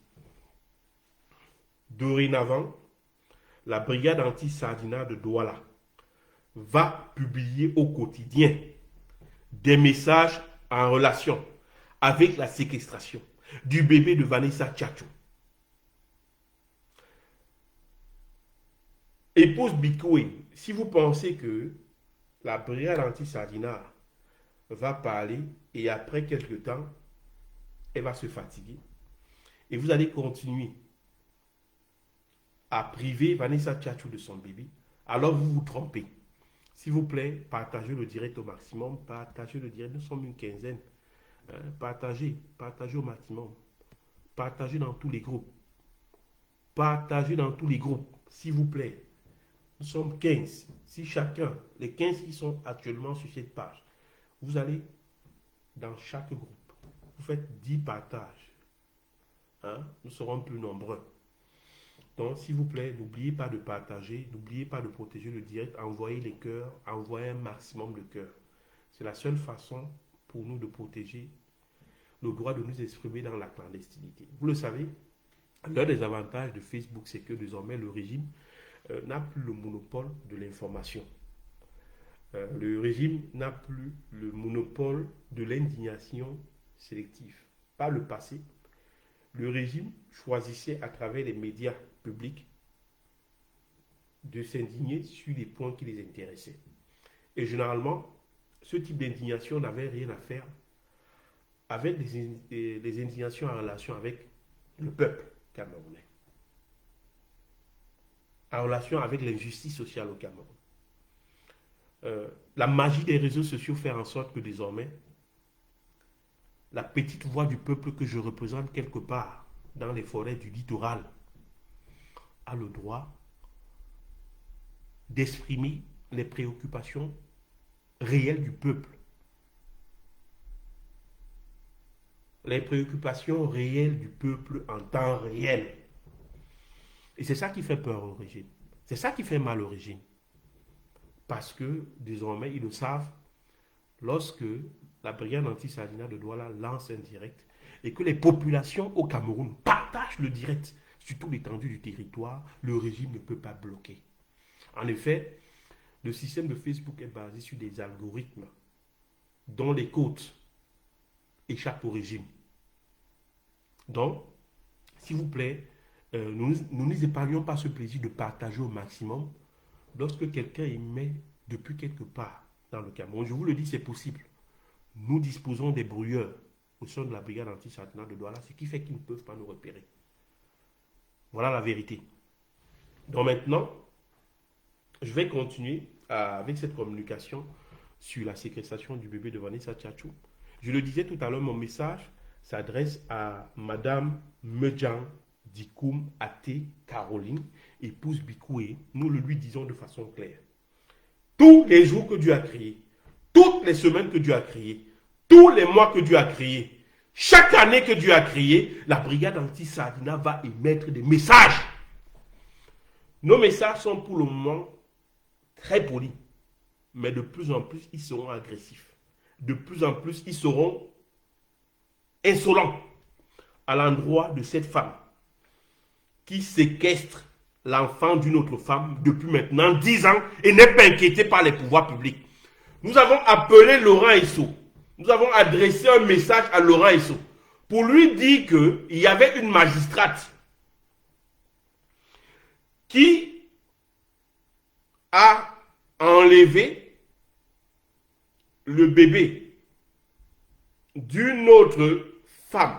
S1: Dorénavant, la brigade anti-Sardina de Douala va publier au quotidien des messages en relation avec la séquestration du bébé de Vanessa Tchatchou. Épouse Bikoué, si vous pensez que la brigade anti-Sardina va parler et après quelques temps, elle va se fatiguer et vous allez continuer à priver Vanessa Tchatchou de son bébé, alors vous vous trompez. S'il vous plaît, partagez le direct au maximum. Partagez le direct. Nous sommes une quinzaine. Partagez au maximum. Partagez dans tous les groupes. Partagez dans tous les groupes, s'il vous plaît. Nous sommes 15. Si chacun, les 15 qui sont actuellement sur cette page, vous allez dans chaque groupe. Vous faites 10 partages. Nous serons plus nombreux. Donc, s'il vous plaît, n'oubliez pas de partager, n'oubliez pas de protéger le direct, envoyez les cœurs, envoyez un maximum de cœurs. C'est la seule façon pour nous de protéger le droit de nous exprimer dans la clandestinité. Vous le savez, l'un des avantages de Facebook, c'est que désormais le régime n'a plus le monopole de l'information. Le régime n'a plus le monopole de l'indignation sélective. Par le passé, le régime choisissait à travers les médias publics de s'indigner sur les points qui les intéressaient. Et généralement, ce type d'indignation n'avait rien à faire avec les indignations en relation avec le peuple camerounais, en relation avec l'injustice sociale au Cameroun. La magie des réseaux sociaux fait en sorte que désormais, la petite voix du peuple que je représente quelque part dans les forêts du littoral a le droit d'exprimer les préoccupations réelles du peuple. Les préoccupations réelles du peuple en temps réel. Et c'est ça qui fait peur au régime. C'est ça qui fait mal au régime. Parce que désormais, ils le savent, lorsque la brigade anti-Sardina de Douala lance un direct et que les populations au Cameroun partagent le direct sur toute l'étendue du territoire, le régime ne peut pas bloquer. En effet, le système de Facebook est basé sur des algorithmes dont les codes échappent au régime. Donc, s'il vous plaît, nous n'épargnons pas ce plaisir de partager au maximum lorsque quelqu'un y met depuis quelque part dans le Cameroun, je vous le dis, c'est possible. Nous disposons des brouilleurs au sein de la brigade anti-Sartinat de Douala, ce qui fait qu'ils ne peuvent pas nous repérer. Voilà la vérité. Donc maintenant, je vais continuer avec cette communication sur la séquestration du bébé de Vanessa Tchatchou. Je le disais tout à l'heure, mon message s'adresse à Madame Medjan Dikoum Até Caroline, épouse Bikoué. Nous le lui disons de façon claire. Tous les jours que Dieu a créé, toutes les semaines que Dieu a créé, tous les mois que Dieu a créé, chaque année que Dieu a créé, la brigade anti-Sardina va émettre des messages. Nos messages sont pour le moment très polis, mais de plus en plus, ils seront agressifs. De plus en plus, ils seront insolents à l'endroit de cette femme qui séquestre l'enfant d'une autre femme depuis maintenant 10 ans et n'est pas inquiétée par les pouvoirs publics. Nous avons appelé Laurent Esso. Nous avons adressé un message à Laurent Esso pour lui dire qu'il y avait une magistrate qui a enlevé le bébé d'une autre femme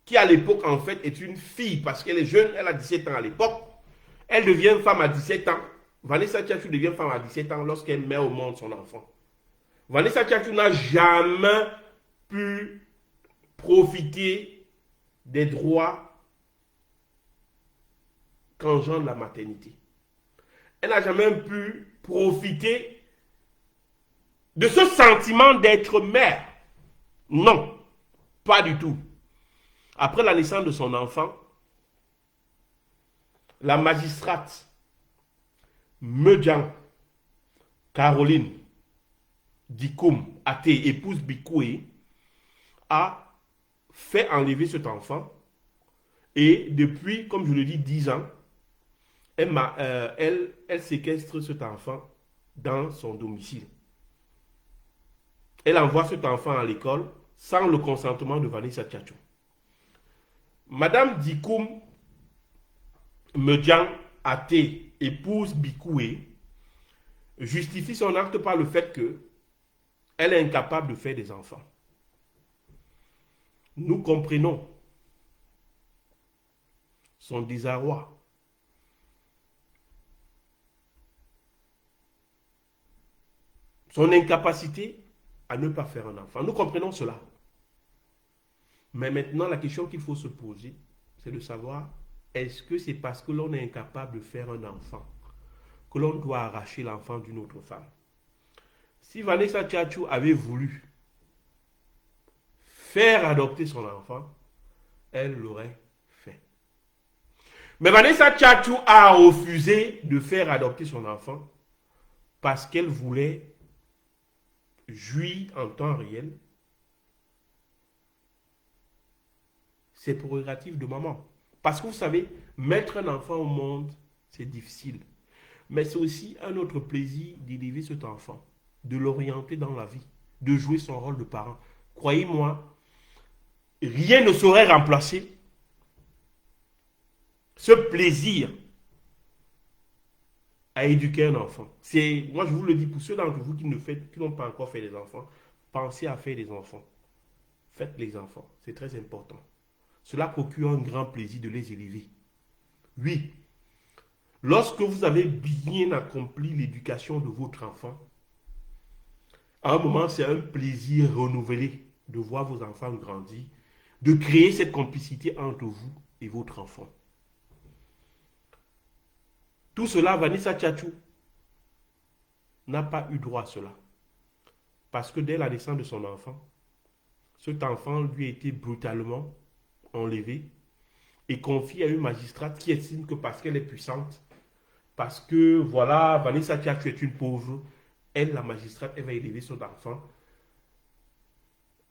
S1: qui à l'époque en fait est une fille parce qu'elle est jeune, elle a 17 ans à l'époque. Elle devient femme à 17 ans. Vanessa Tchatchou devient femme à 17 ans lorsqu'elle met au monde son enfant. Vanessa Tchatchou n'a jamais pu profiter des droits qu'engendre la maternité. Elle n'a jamais pu profiter de ce sentiment d'être mère. Non, pas du tout. Après la naissance de son enfant, la magistrate Medjan Caroline Dikoum Até, épouse Bikoué, a fait enlever cet enfant et depuis, comme je le dis, 10 ans, elle séquestre cet enfant dans son domicile. Elle envoie cet enfant à l'école sans le consentement de Vanessa Tchatchou. Madame Dikoum Medjan Até, épouse Bikoué, justifie son acte par le fait qu'elle est incapable de faire des enfants. Nous comprenons son désarroi. Son incapacité à ne pas faire un enfant. Nous comprenons cela. Mais maintenant, la question qu'il faut se poser, c'est de savoir, est-ce que c'est parce que l'on est incapable de faire un enfant que l'on doit arracher l'enfant d'une autre femme? Si Vanessa Tchatchou avait voulu faire adopter son enfant, elle l'aurait fait. Mais Vanessa Tchatchou a refusé de faire adopter son enfant parce qu'elle voulait jouir en temps réel ses prérogatives de maman. Parce que vous savez, mettre un enfant au monde, c'est difficile. Mais c'est aussi un autre plaisir d'élever cet enfant, de l'orienter dans la vie, de jouer son rôle de parent. Croyez-moi, rien ne saurait remplacer ce plaisir à éduquer un enfant. Moi, je vous le dis, pour ceux d'entre vous qui n'ont pas encore fait des enfants, pensez à faire des enfants. Faites les enfants, c'est très important. Cela procure un grand plaisir de les élever. Oui, lorsque vous avez bien accompli l'éducation de votre enfant, à un moment, c'est un plaisir renouvelé de voir vos enfants grandir, de créer cette complicité entre vous et votre enfant. Tout cela, Vanessa Tchatchou n'a pas eu droit à cela. Parce que dès la naissance de son enfant, cet enfant lui a été brutalement enlevé et confié à une magistrate qui estime que parce qu'elle est puissante, parce que voilà, Vanessa Tchatchou est une pauvre, elle, la magistrate, elle va élever son enfant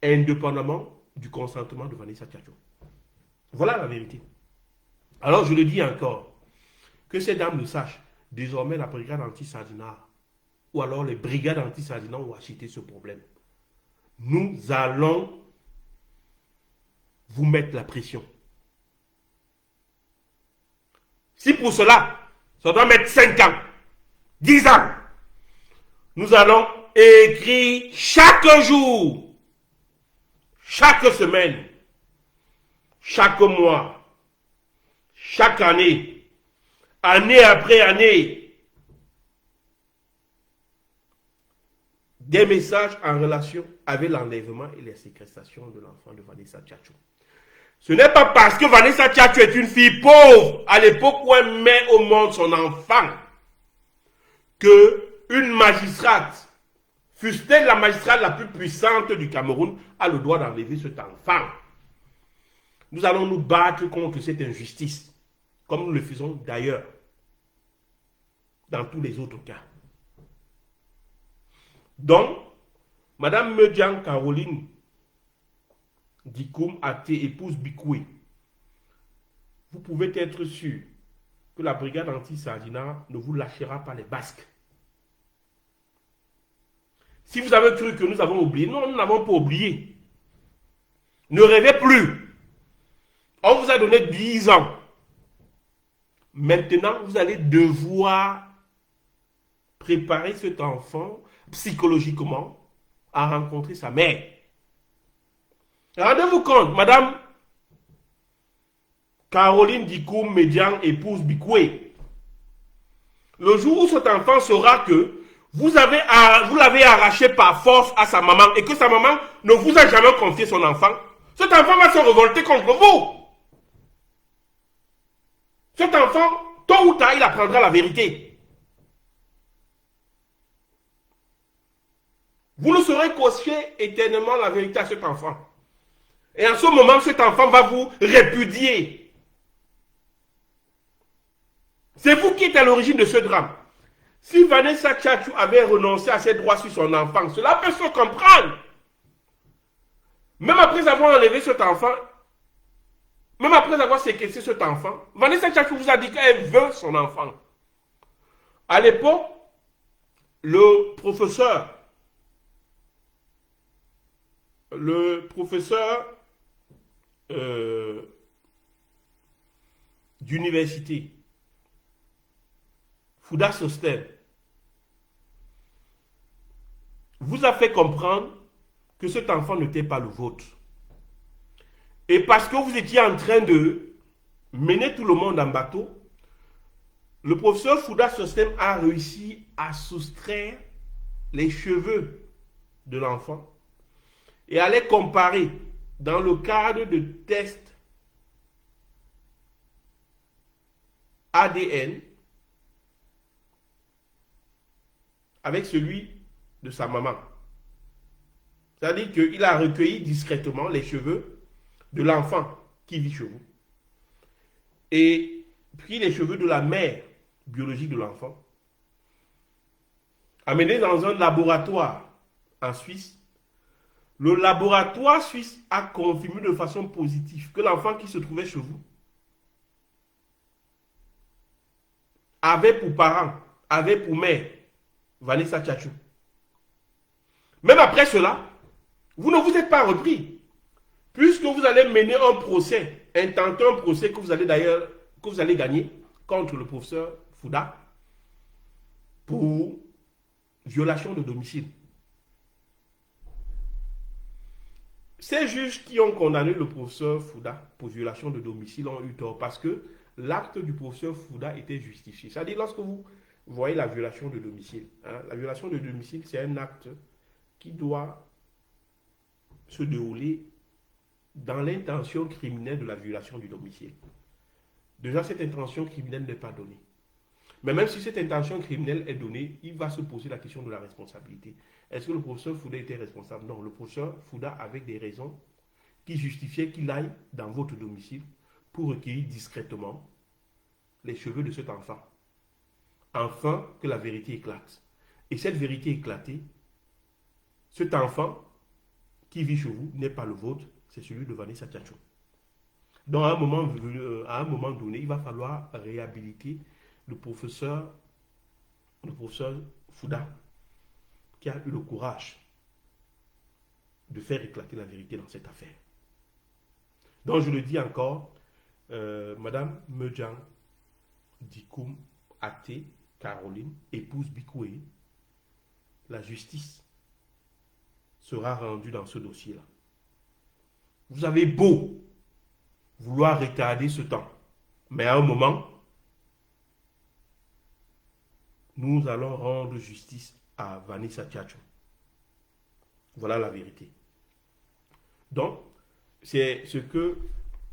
S1: indépendamment du consentement de Vanessa Tchatchou. Voilà la vérité. Alors je le dis encore, que ces dames le sachent, désormais la brigade anti-Sardina ou alors les brigades anti-Sardina ont acheté ce problème. Nous allons vous mettre la pression. Si pour cela, ça doit mettre 5 ans, 10 ans. Nous allons écrire chaque jour, chaque semaine, chaque mois, chaque année, année après année, des messages en relation avec l'enlèvement et les séquestrations de l'enfant de Vanessa Tchatchou. Ce n'est pas parce que Vanessa Tchatchou est une fille pauvre à l'époque où elle met au monde son enfant que une magistrate, fût-elle la magistrate la plus puissante du Cameroun, a le droit d'enlever cet enfant. Nous allons nous battre contre cette injustice, comme nous le faisons d'ailleurs dans tous les autres cas. Donc, Madame Medjan Caroline Dikoum Até, épouse Bikoué, vous pouvez être sûr que la brigade anti-Sardina ne vous lâchera pas les basques. Si vous avez cru que nous avons oublié, non, nous n'avons pas oublié. Ne rêvez plus. On vous a donné 10 ans. Maintenant, vous allez devoir préparer cet enfant psychologiquement à rencontrer sa mère. Rendez-vous compte, Madame Caroline Dikoum Medjan, épouse Bikoué. Le jour où cet enfant saura que vous l'avez arraché par force à sa maman et que sa maman ne vous a jamais confié son enfant, cet enfant va se révolter contre vous. Cet enfant, tôt ou tard, il apprendra la vérité. Vous ne saurez cacher éternellement la vérité à cet enfant. Et en ce moment, cet enfant va vous répudier. C'est vous qui êtes à l'origine de ce drame. Si Vanessa Tchatchou avait renoncé à ses droits sur son enfant, cela peut se comprendre. Même après avoir enlevé cet enfant, même après avoir séquestré cet enfant, Vanessa Tchatchou vous a dit qu'elle veut son enfant. À l'époque, le professeur d'université, Fouda Sosthène, vous a fait comprendre que cet enfant n'était pas le vôtre. Et parce que vous étiez en train de mener tout le monde en bateau, le professeur Fouda Sosthène a réussi à soustraire les cheveux de l'enfant et à les comparer dans le cadre de tests ADN avec celui de sa maman. C'est-à-dire qu'il a recueilli discrètement les cheveux de l'enfant qui vit chez vous et puis les cheveux de la mère biologique de l'enfant, amenés dans un laboratoire en Suisse. Le laboratoire suisse a confirmé de façon positive que l'enfant qui se trouvait chez vous avait pour parent, avait pour mère Vanessa Tchatchou. Même après cela, vous ne vous êtes pas repris, puisque vous allez mener un procès, intenter un procès que vous allez gagner contre le professeur Fouda pour violation de domicile. Ces juges qui ont condamné le professeur Fouda pour violation de domicile ont eu tort parce que l'acte du professeur Fouda était justifié. C'est-à-dire lorsque vous voyez la violation de domicile, la violation de domicile, c'est un acte qui doit se dérouler dans l'intention criminelle de la violation du domicile. Déjà, cette intention criminelle n'est pas donnée. Mais même si cette intention criminelle est donnée, il va se poser la question de la responsabilité. Est-ce que le professeur Fouda était responsable? Non, le professeur Fouda avait des raisons qui justifiaient qu'il aille dans votre domicile pour recueillir discrètement les cheveux de cet enfant, afin que la vérité éclate. Et cette vérité éclatée, cet enfant qui vit chez vous n'est pas le vôtre, c'est celui de Vanessa Tchatchou. Donc à un moment donné, il va falloir réhabiliter le professeur Fouda, qui a eu le courage de faire éclater la vérité dans cette affaire. Donc je le dis encore, Madame Medjan Dikoum Até, Caroline, épouse Bikoué, la justice sera rendue dans ce dossier-là. Vous avez beau vouloir retarder ce temps, mais à un moment, nous allons rendre justice à Vanessa Tchatcho. Voilà la vérité. Donc, c'est ce que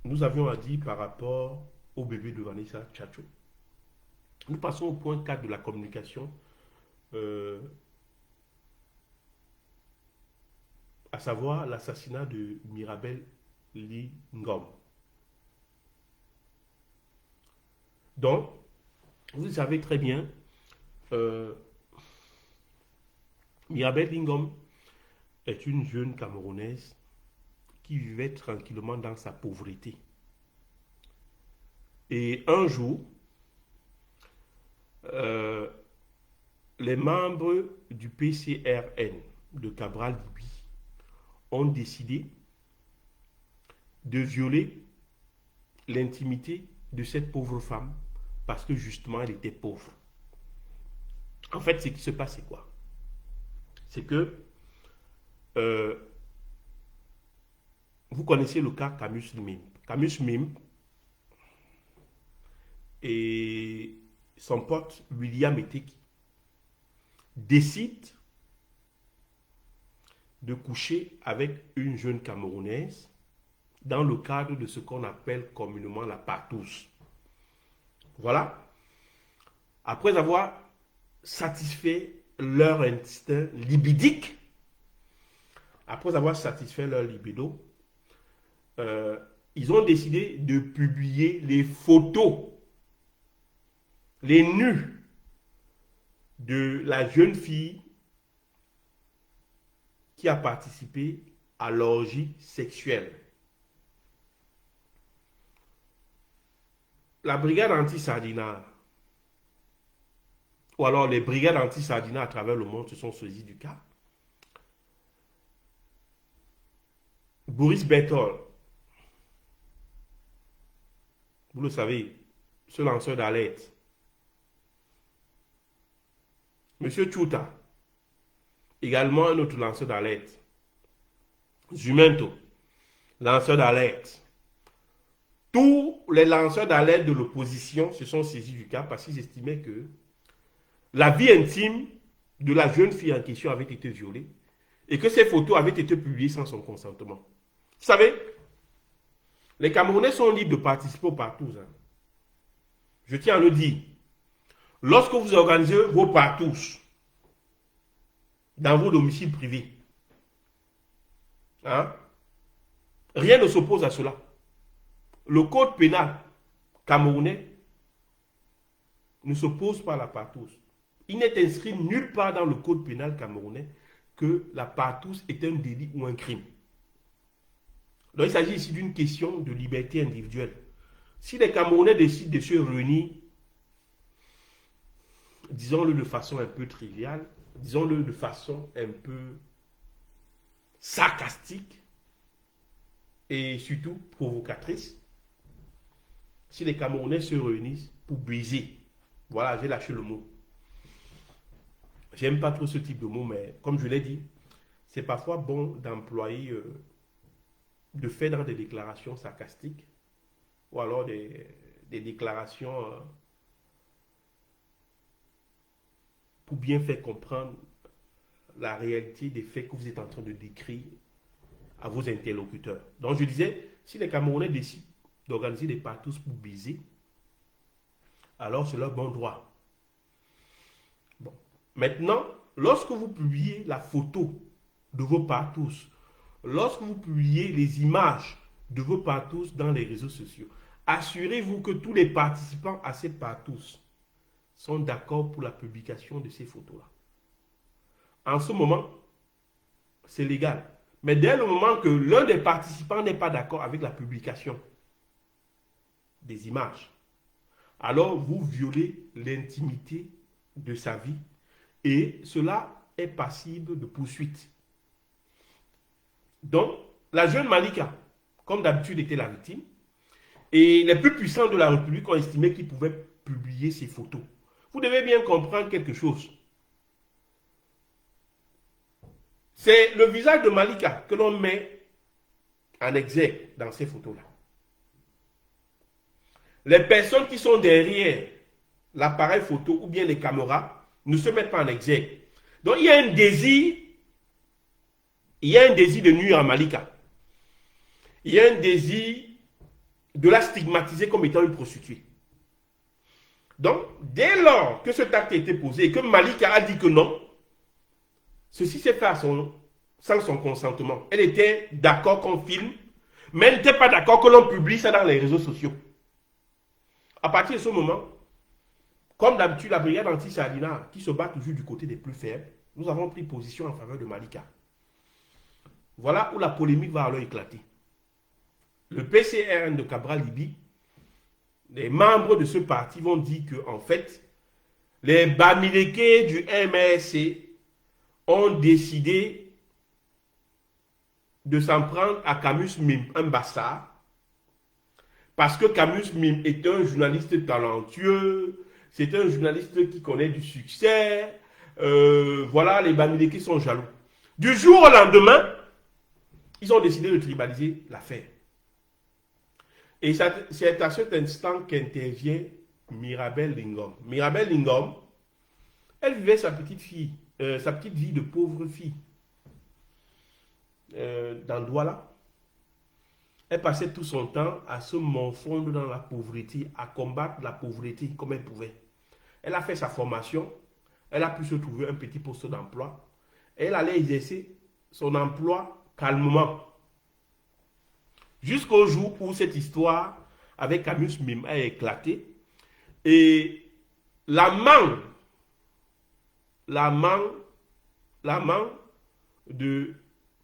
S1: nous avions à dire par rapport au bébé de Vanessa Tchatcho. Nous passons au point 4 de la communication, à savoir l'assassinat de Mirabel Lingom. Donc, vous savez très bien, Mirabel Lingom est une jeune Camerounaise qui vivait tranquillement dans sa pauvreté. Et un jour, les membres du PCRN de Cabral Libi ont décidé de violer l'intimité de cette pauvre femme parce que justement elle était pauvre. En fait, ce qui se passe, c'est quoi? C'est que vous connaissez le cas Camus Mim. Camus Mim et son pote William Eteki décident de coucher avec une jeune Camerounaise dans le cadre de ce qu'on appelle communément la partouze. Voilà. Après avoir satisfait leur instinct libidique, après avoir satisfait leur libido, ils ont décidé de publier les photos, les nus de la jeune fille qui a participé à l'orgie sexuelle. La brigade anti-sardinat, ou alors les brigades anti-sardinat à travers le monde se sont saisies du cas. Boris Berthold, vous le savez, ce lanceur d'alerte. Monsieur Tchouta, également un autre lanceur d'alerte. Jumento, lanceur d'alerte. Tous les lanceurs d'alerte de l'opposition se sont saisis du cas parce qu'ils estimaient que la vie intime de la jeune fille en question avait été violée et que ces photos avaient été publiées sans son consentement. Vous savez, les Camerounais sont libres de participer aux partous. Hein. Je tiens à le dire. Lorsque vous organisez vos partous dans vos domiciles privés, hein, rien ne s'oppose à cela. Le code pénal camerounais ne s'oppose pas à la partouze. Il n'est inscrit nulle part dans le code pénal camerounais que la partouze est un délit ou un crime. Donc il s'agit ici d'une question de liberté individuelle. Si les Camerounais décident de se réunir, disons-le de façon un peu triviale, disons-le de façon un peu sarcastique et surtout provocatrice, si les Camerounais se réunissent pour baiser, voilà, j'ai lâché le mot. J'aime pas trop ce type de mot, mais comme je l'ai dit, c'est parfois bon d'employer, de faire dans des déclarations sarcastiques ou alors des déclarations pour bien faire comprendre la réalité des faits que vous êtes en train de décrire à vos interlocuteurs. Donc je disais, si les Camerounais décident d'organiser des partous pour baiser, alors c'est leur bon droit. Bon. Maintenant, lorsque vous publiez la photo de vos partous, lorsque vous publiez les images de vos partous dans les réseaux sociaux, assurez-vous que tous les participants à ces partous sont d'accord pour la publication de ces photos-là. En ce moment, c'est légal. Mais dès le moment que l'un des participants n'est pas d'accord avec la publication des images, alors vous violez l'intimité de sa vie et cela est passible de poursuite. Donc, la jeune Malika, comme d'habitude, était la victime et les plus puissants de la République ont estimé qu'ils pouvaient publier ces photos. Vous devez bien comprendre quelque chose. C'est le visage de Malika que l'on met en exergue dans ces photos-là. Les personnes qui sont derrière l'appareil photo ou bien les caméras ne se mettent pas en exergue. Donc il y a un désir, de nuire à Malika. Il y a un désir de la stigmatiser comme étant une prostituée. Donc, dès lors que cet acte a été posé et que Malika a dit que non, ceci s'est fait sans son consentement. Elle était d'accord qu'on filme, mais elle n'était pas d'accord que l'on publie ça dans les réseaux sociaux. À partir de ce moment, comme d'habitude, la brigade anti-Salina, qui se bat toujours du côté des plus faibles, nous avons pris position en faveur de Malika. Voilà où la polémique va alors éclater. Le PCRN de Cabral Libye, les membres de ce parti vont dire que, en fait, les Bamileke du MRC ont décidé de s'en prendre à Camus Mim, un bastard, parce que Camus Mim est un journaliste talentueux, c'est un journaliste qui connaît du succès. Voilà, les Bamileke sont jaloux. Du jour au lendemain, ils ont décidé de tribaliser l'affaire. Et c'est à cet instant qu'intervient Mirabel Lingom. Mirabel Lingom, elle vivait sa petite vie de pauvre fille dans Douala. Elle passait tout son temps à se morfondre dans la pauvreté, à combattre la pauvreté comme elle pouvait. Elle a fait sa formation, elle a pu se trouver un petit poste d'emploi. Elle allait exercer son emploi calmement. Jusqu'au jour où cette histoire avec Camus Mim a éclaté et l'amant de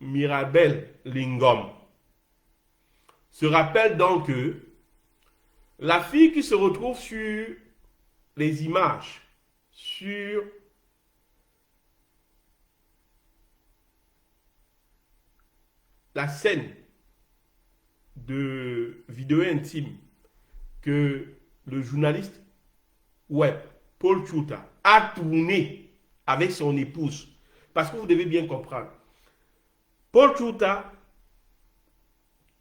S1: Mirabel Lingom se rappelle donc que la fille qui se retrouve sur les images, sur la scène de vidéo intime que le journaliste web Paul Chouta a tourné avec son épouse. Parce que vous devez bien comprendre, Paul Chouta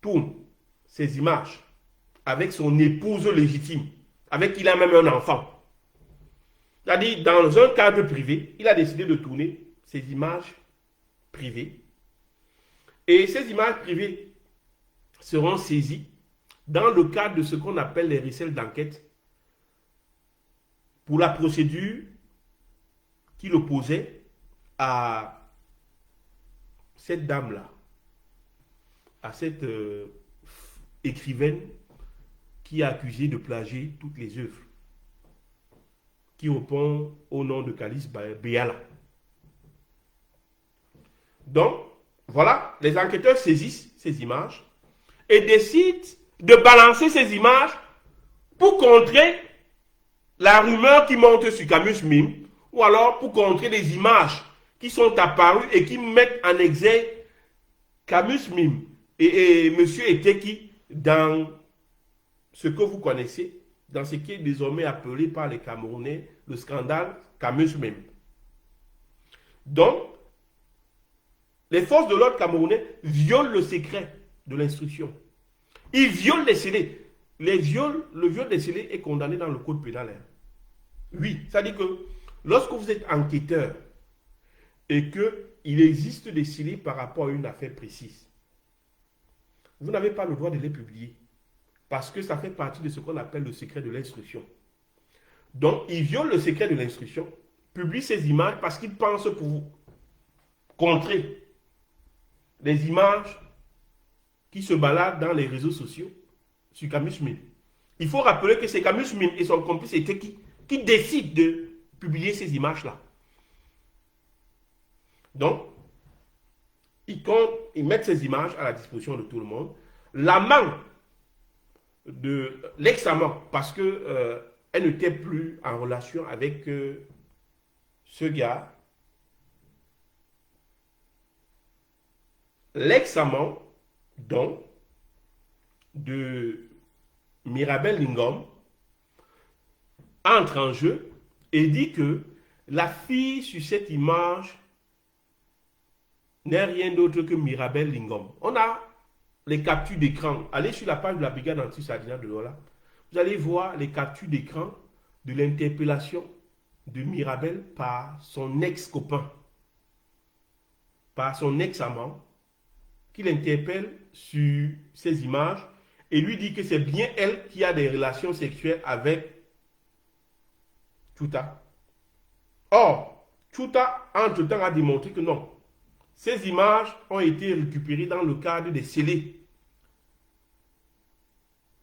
S1: tourne ces images avec son épouse légitime, avec qui il a même un enfant. C'est-à-dire, dans un cadre privé, il a décidé de tourner ces images privées. Et ces images privées seront saisies dans le cadre de ce qu'on appelle les recels d'enquête pour la procédure qui l'opposait à cette dame-là, à cette écrivaine qui est accusée de plagier toutes les œuvres, qui répond au nom de Calice Béala. Donc, voilà, les enquêteurs saisissent ces images et décident de balancer ces images pour contrer la rumeur qui monte sur Camus Mim, ou alors pour contrer les images qui sont apparues et qui mettent en exergue Camus Mim et M. Eteki dans ce que vous connaissez, dans ce qui est désormais appelé par les Camerounais le scandale Camus Mim. Donc, les forces de l'ordre camerounais violent le secret de l'instruction. Ils violent les scellés. Le viol des scellés est condamné dans le code pénal. Oui, c'est-à-dire que lorsque vous êtes enquêteur et qu'il existe des scellés par rapport à une affaire précise, vous n'avez pas le droit de les publier parce que ça fait partie de ce qu'on appelle le secret de l'instruction. Donc, ils violent le secret de l'instruction, publient ces images parce qu'ils pensent pour contrer les images qui se baladent dans les réseaux sociaux sur Camus Mim. Il faut rappeler que c'est Camus Mim et son complice qui décident de publier ces images-là. Donc, ils mettent ces images à la disposition de tout le monde. L'amant de l'ex-amant, parce que elle n'était plus en relation avec ce gars, l'ex-amant, donc, de Mirabel Lingom, entre en jeu et dit que la fille sur cette image n'est rien d'autre que Mirabel Lingom. On a les captures d'écran. Allez sur la page de la brigade anti-Sadina de Douala. Vous allez voir les captures d'écran de l'interpellation de Mirabel par son ex-copain, par son ex-amant, qui l'interpelle sur ces images et lui dit que c'est bien elle qui a des relations sexuelles avec Chouta. Or, Chouta, entre-temps, a démontré que non. Ces images ont été récupérées dans le cadre des scellés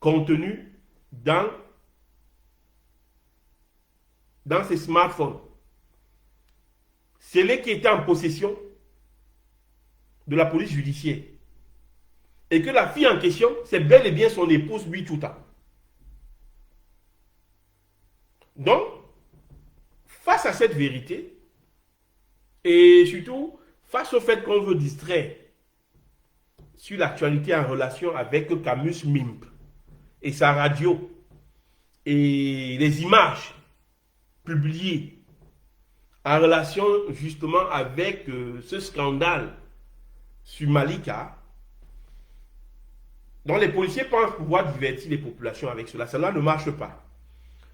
S1: contenus dans ces smartphones. Scellés qui étaient en possession de la police judiciaire. Et que la fille en question, c'est bel et bien son épouse, lui, Chouta. Donc, face à cette vérité, et surtout, face au fait qu'on veut distraire sur l'actualité en relation avec Camus Mimp et sa radio et les images publiées en relation justement avec ce scandale sur Malika, dont les policiers pensent pouvoir divertir les populations avec cela. Cela ne marche pas.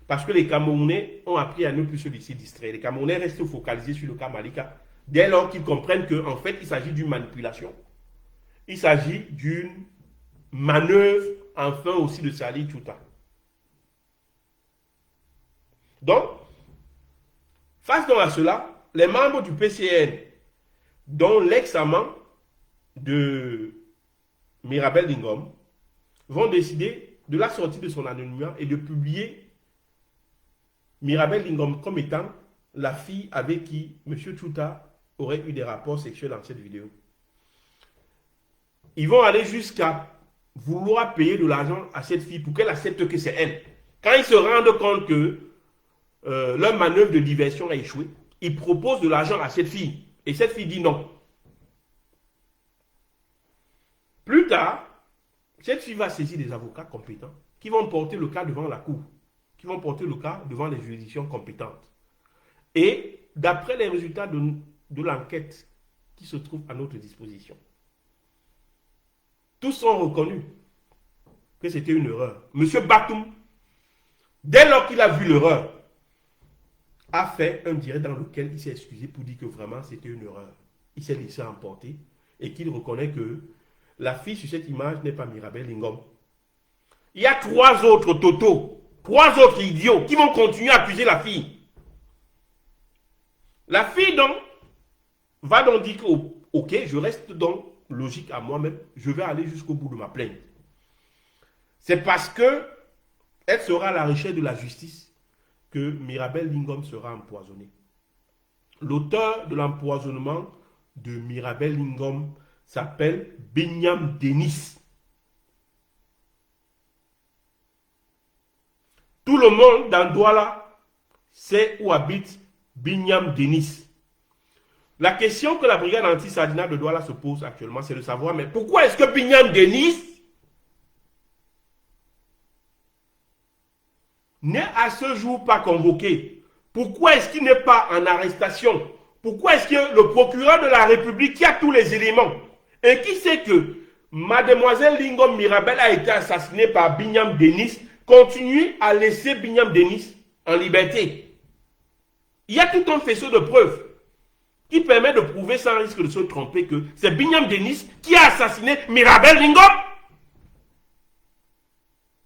S1: Parce que les Camerounais ont appris à ne plus se laisser distraire. Les Camerounais restent focalisés sur le cas Malika dès lors qu'ils comprennent qu'en fait, il s'agit d'une manipulation. Il s'agit d'une manœuvre, enfin aussi, de Salih Chouta. Donc, face donc à cela, les membres du PCN, dont l'ex-amant de Mirabel Lingom, vont décider de la sortie de son anonymat et de publier Mirabel Lingom comme étant la fille avec qui M. Chouta aurait eu des rapports sexuels dans cette vidéo. Ils vont aller jusqu'à vouloir payer de l'argent à cette fille pour qu'elle accepte que c'est elle. Quand ils se rendent compte que leur manœuvre de diversion a échoué, ils proposent de l'argent à cette fille. Et cette fille dit non. Plus tard, cette fille va saisir des avocats compétents qui vont porter le cas devant la cour, qui vont porter le cas devant les juridictions compétentes. Et d'après les résultats de l'enquête qui se trouve à notre disposition, tous ont reconnu que c'était une erreur. Monsieur Batum, dès lors qu'il a vu l'erreur, a fait un direct dans lequel il s'est excusé pour dire que vraiment c'était une erreur. Il s'est laissé emporter et qu'il reconnaît que la fille sur cette image n'est pas Mirabel Lingom. Il y a 3 autres totaux, 3 autres idiots qui vont continuer à accuser la fille. La fille donc va donc dire que ok, je reste donc logique à moi-même, je vais aller jusqu'au bout de ma plainte. C'est parce que elle sera à la recherche de la justice que Mirabel Lingom sera empoisonné. L'auteur de l'empoisonnement de Mirabel Lingom s'appelle Binyam Denis. Tout le monde dans Douala sait où habite Binyam Denis. La question que la brigade anti-Sadina de Douala se pose actuellement, c'est de savoir, mais pourquoi est-ce que Binyam Denis n'est à ce jour pas convoqué? Pourquoi est-ce qu'il n'est pas en arrestation? Pourquoi est-ce que le procureur de la République, qui a tous les éléments et qui sait que mademoiselle Lingom Mirabel a été assassinée par Binyam Denis, continue à laisser Binyam Denis en liberté? Il y a tout un faisceau de preuves qui permet de prouver sans risque de se tromper que c'est Binyam Denis qui a assassiné Mirabel Lingom.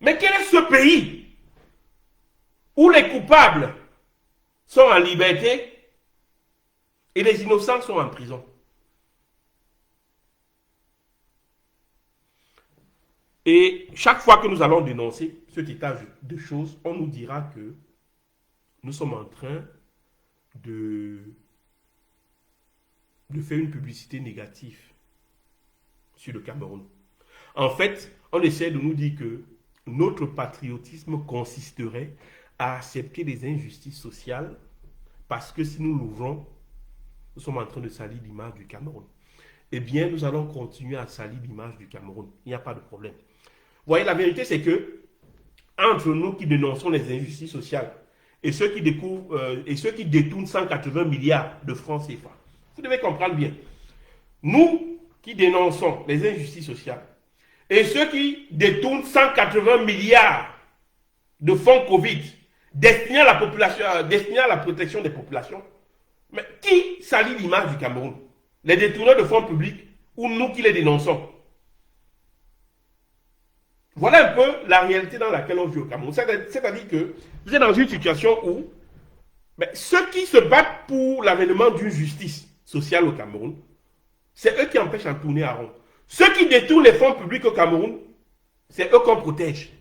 S1: Mais quel est ce pays où les coupables sont en liberté et les innocents sont en prison? Et chaque fois que nous allons dénoncer cet état de choses, on nous dira que nous sommes en train de faire une publicité négative sur le Cameroun. En fait, on essaie de nous dire que notre patriotisme consisterait à accepter les injustices sociales parce que si nous l'ouvrons, nous sommes en train de salir l'image du Cameroun. Eh bien, nous allons continuer à salir l'image du Cameroun. Il n'y a pas de problème. Vous voyez, la vérité, c'est que entre nous qui dénonçons les injustices sociales et ceux qui et ceux qui détournent 180 milliards de francs CFA. Vous devez comprendre bien. Nous qui dénonçons les injustices sociales et ceux qui détournent 180 milliards de fonds Covid destinés à la population, destinés à la protection des populations, mais qui salit l'image du Cameroun? Les détourneurs de fonds publics ou nous qui les dénonçons? Voilà un peu la réalité dans laquelle on vit au Cameroun. C'est-à-dire que vous êtes dans une situation où ceux qui se battent pour l'avènement d'une justice sociale au Cameroun, c'est eux qui empêchent en tourner à rond. Ceux qui détournent les fonds publics au Cameroun, c'est eux qu'on protège.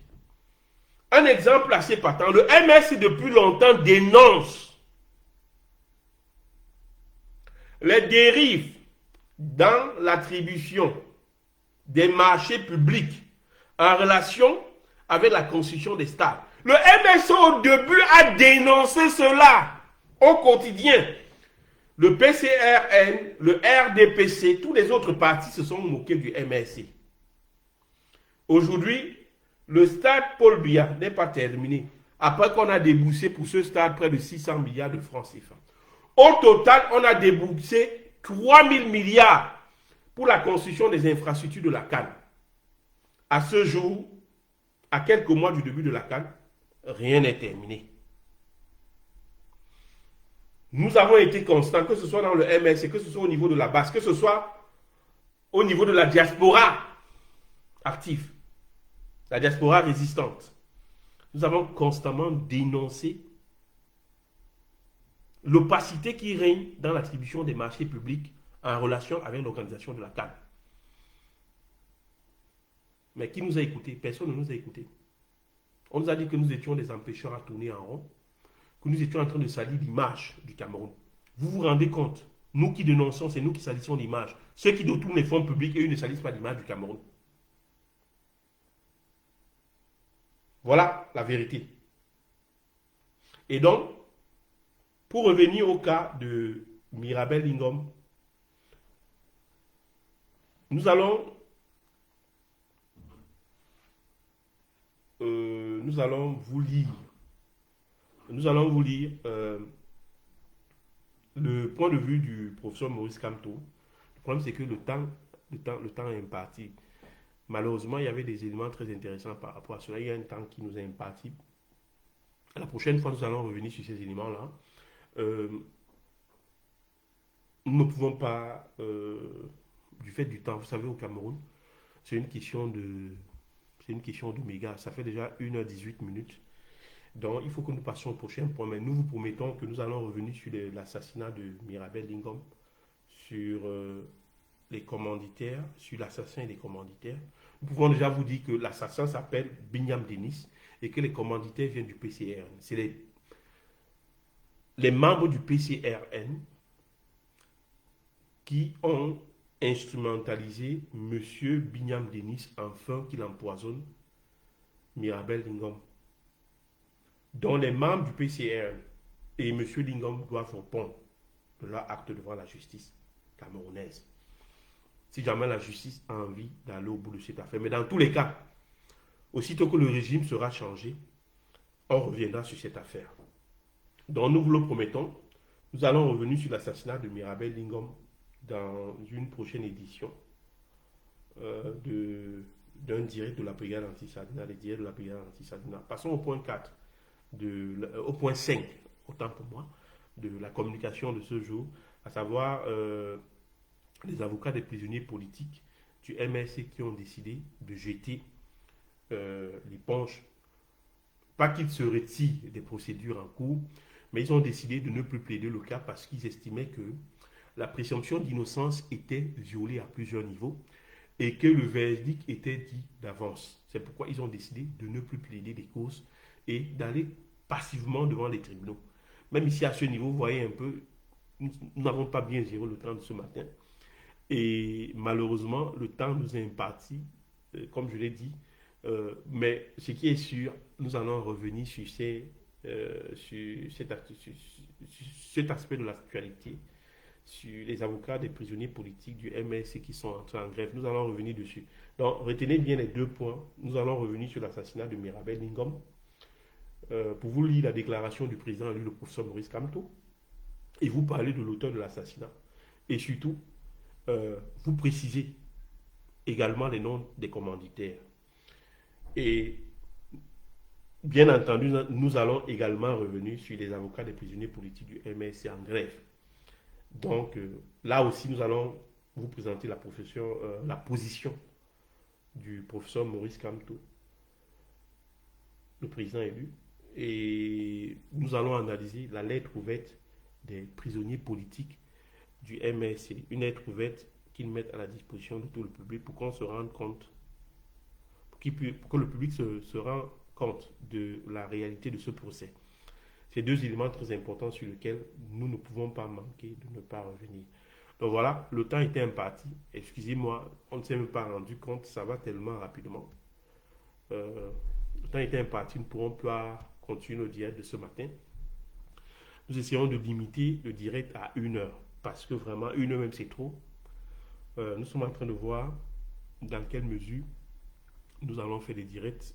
S1: Un exemple assez patent, le MS depuis longtemps dénonce les dérives dans l'attribution des marchés publics en relation avec la construction des stades. Le MSO au début a dénoncé cela au quotidien. Le PCRN, le RDPC, tous les autres partis se sont moqués du MSC. Aujourd'hui, le stade Paul Biya n'est pas terminé. Après qu'on a déboursé pour ce stade près de 600 milliards de francs CFA. Au total, on a déboursé 3000 milliards pour la construction des infrastructures de la CAN. À ce jour, à quelques mois du début de la CAN, rien n'est terminé. Nous avons été constants, que ce soit dans le MS, que ce soit au niveau de la base, que ce soit au niveau de la diaspora active, la diaspora résistante. Nous avons constamment dénoncé l'opacité qui règne dans l'attribution des marchés publics en relation avec l'organisation de la CAN. Mais qui nous a écoutés? Personne ne nous a écoutés. On nous a dit que nous étions des empêcheurs à tourner en rond, que nous étions en train de salir l'image du Cameroun. Vous vous rendez compte? Nous qui dénonçons, c'est nous qui salissons l'image. Ceux qui détournent les fonds publics, et eux ne salissent pas l'image du Cameroun. Voilà la vérité. Et donc, pour revenir au cas de Mirabel Lingom, nous allons vous lire. Nous allons vous lire le point de vue du professeur Maurice Kamto. Le problème, c'est que le temps est imparti. Malheureusement, il y avait des éléments très intéressants par rapport à cela. Il y a un temps qui nous est imparti. La prochaine fois, nous allons revenir sur ces éléments-là. Nous ne pouvons pas, du fait du temps, vous savez, au Cameroun, c'est une question de méga. Ça fait déjà 1h18 minutes. Donc, il faut que nous passions au prochain point. Mais nous vous promettons que nous allons revenir sur l'assassinat de Mirabel Lingom, sur les commanditaires, sur l'assassin et les commanditaires. Nous pouvons déjà vous dire que l'assassin s'appelle Binyam Denis et que les commanditaires viennent du PCRN. C'est les membres du PCRN qui ont instrumentalisé M. Binyam Denis afin qu'il empoisonne Mirabel Lingom, dont les membres du PCRN et M. Lingom doivent répondre de leur acte devant la justice camerounaise. Si jamais la justice a envie d'aller au bout de cette affaire. Mais dans tous les cas, aussitôt que le régime sera changé, on reviendra sur cette affaire. Donc nous vous le promettons, nous allons revenir sur l'assassinat de Mirabel Lingom dans une prochaine édition d'un direct de la brigade anti-Sadina, les directs de la brigade anti-Sadina. Passons au point 4, au point 5, autant pour moi, de la communication de ce jour, à savoir les avocats des prisonniers politiques du MSC qui ont décidé de jeter l'éponge. Pas qu'ils se retirent des procédures en cours, mais ils ont décidé de ne plus plaider le cas parce qu'ils estimaient que la présomption d'innocence était violée à plusieurs niveaux et que le verdict était dit d'avance. C'est pourquoi ils ont décidé de ne plus plaider des causes et d'aller passivement devant les tribunaux. Même ici à ce niveau, vous voyez un peu, nous n'avons pas bien géré le temps de ce matin. Et malheureusement, le temps nous est imparti, comme je l'ai dit. Mais ce qui est sûr, nous allons revenir sur cet aspect de l'actualité, sur les avocats des prisonniers politiques du MSC qui sont entrés en grève. Nous allons revenir dessus. Donc, retenez bien les deux points. Nous allons revenir sur l'assassinat de Mirabel Lingom. pour vous lire la déclaration du président élu, le professeur Maurice Kamto, et vous parler de l'auteur de l'assassinat. Et surtout, vous précisez également les noms des commanditaires. Et bien entendu, nous allons également revenir sur les avocats des prisonniers politiques du MSC en grève. Donc, là aussi, nous allons vous présenter la position du professeur Maurice Kamto, le président élu. Et nous allons analyser la lettre ouverte des prisonniers politiques du MSC. Une lettre ouverte qu'ils mettent à la disposition de tout le public pour qu'on se rende compte, pour que le public se rende compte de la réalité de ce procès. C'est deux éléments très importants sur lesquels nous ne pouvons pas manquer de ne pas revenir. Donc voilà, le temps était imparti. Excusez-moi, on ne s'est même pas rendu compte, ça va tellement rapidement. Le temps était imparti, nous ne pourrons pas continuer le direct de ce matin. Nous essayons de limiter le direct à 1 heure, parce que vraiment, 1 heure même c'est trop. Nous sommes en train de voir dans quelle mesure nous allons faire des directs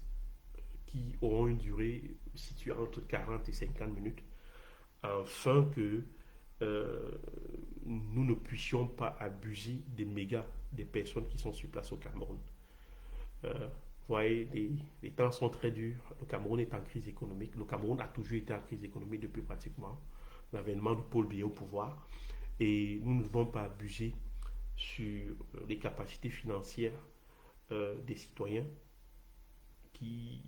S1: qui auront une durée située entre 40 et 50 minutes, afin que nous ne puissions pas abuser des personnes qui sont sur place au Cameroun. Vous voyez, les temps sont très durs. Le Cameroun est en crise économique. Le Cameroun a toujours été en crise économique depuis pratiquement l'avènement de Paul Biya au pouvoir. Et nous ne devons pas abuser sur les capacités financières des citoyens qui,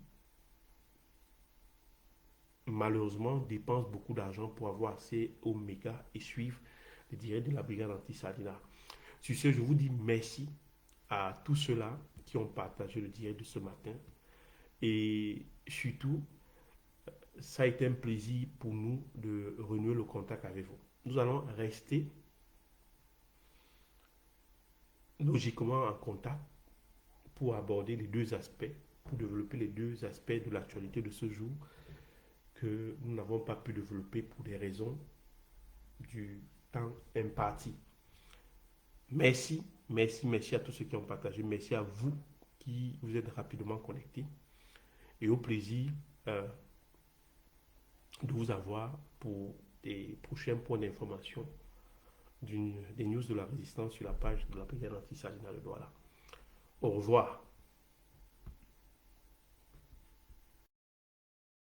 S1: malheureusement, dépensent beaucoup d'argent pour avoir accès aux mégas et suivre les directs de la brigade anti-Salina. Sur ce, je vous dis merci à tous ceux-là qui ont partagé le direct de ce matin. Et surtout, ça a été un plaisir pour nous de renouer le contact avec vous. Nous allons rester logiquement en contact pour aborder les deux aspects, pour développer les deux aspects de l'actualité de ce jour que nous n'avons pas pu développer pour des raisons du temps imparti. Merci, merci à tous ceux qui ont partagé. Merci à vous qui vous êtes rapidement connectés. Et au plaisir de vous avoir pour des prochains points d'information des news de la résistance sur la page de la brigade anti-Salina de Douala. Au revoir.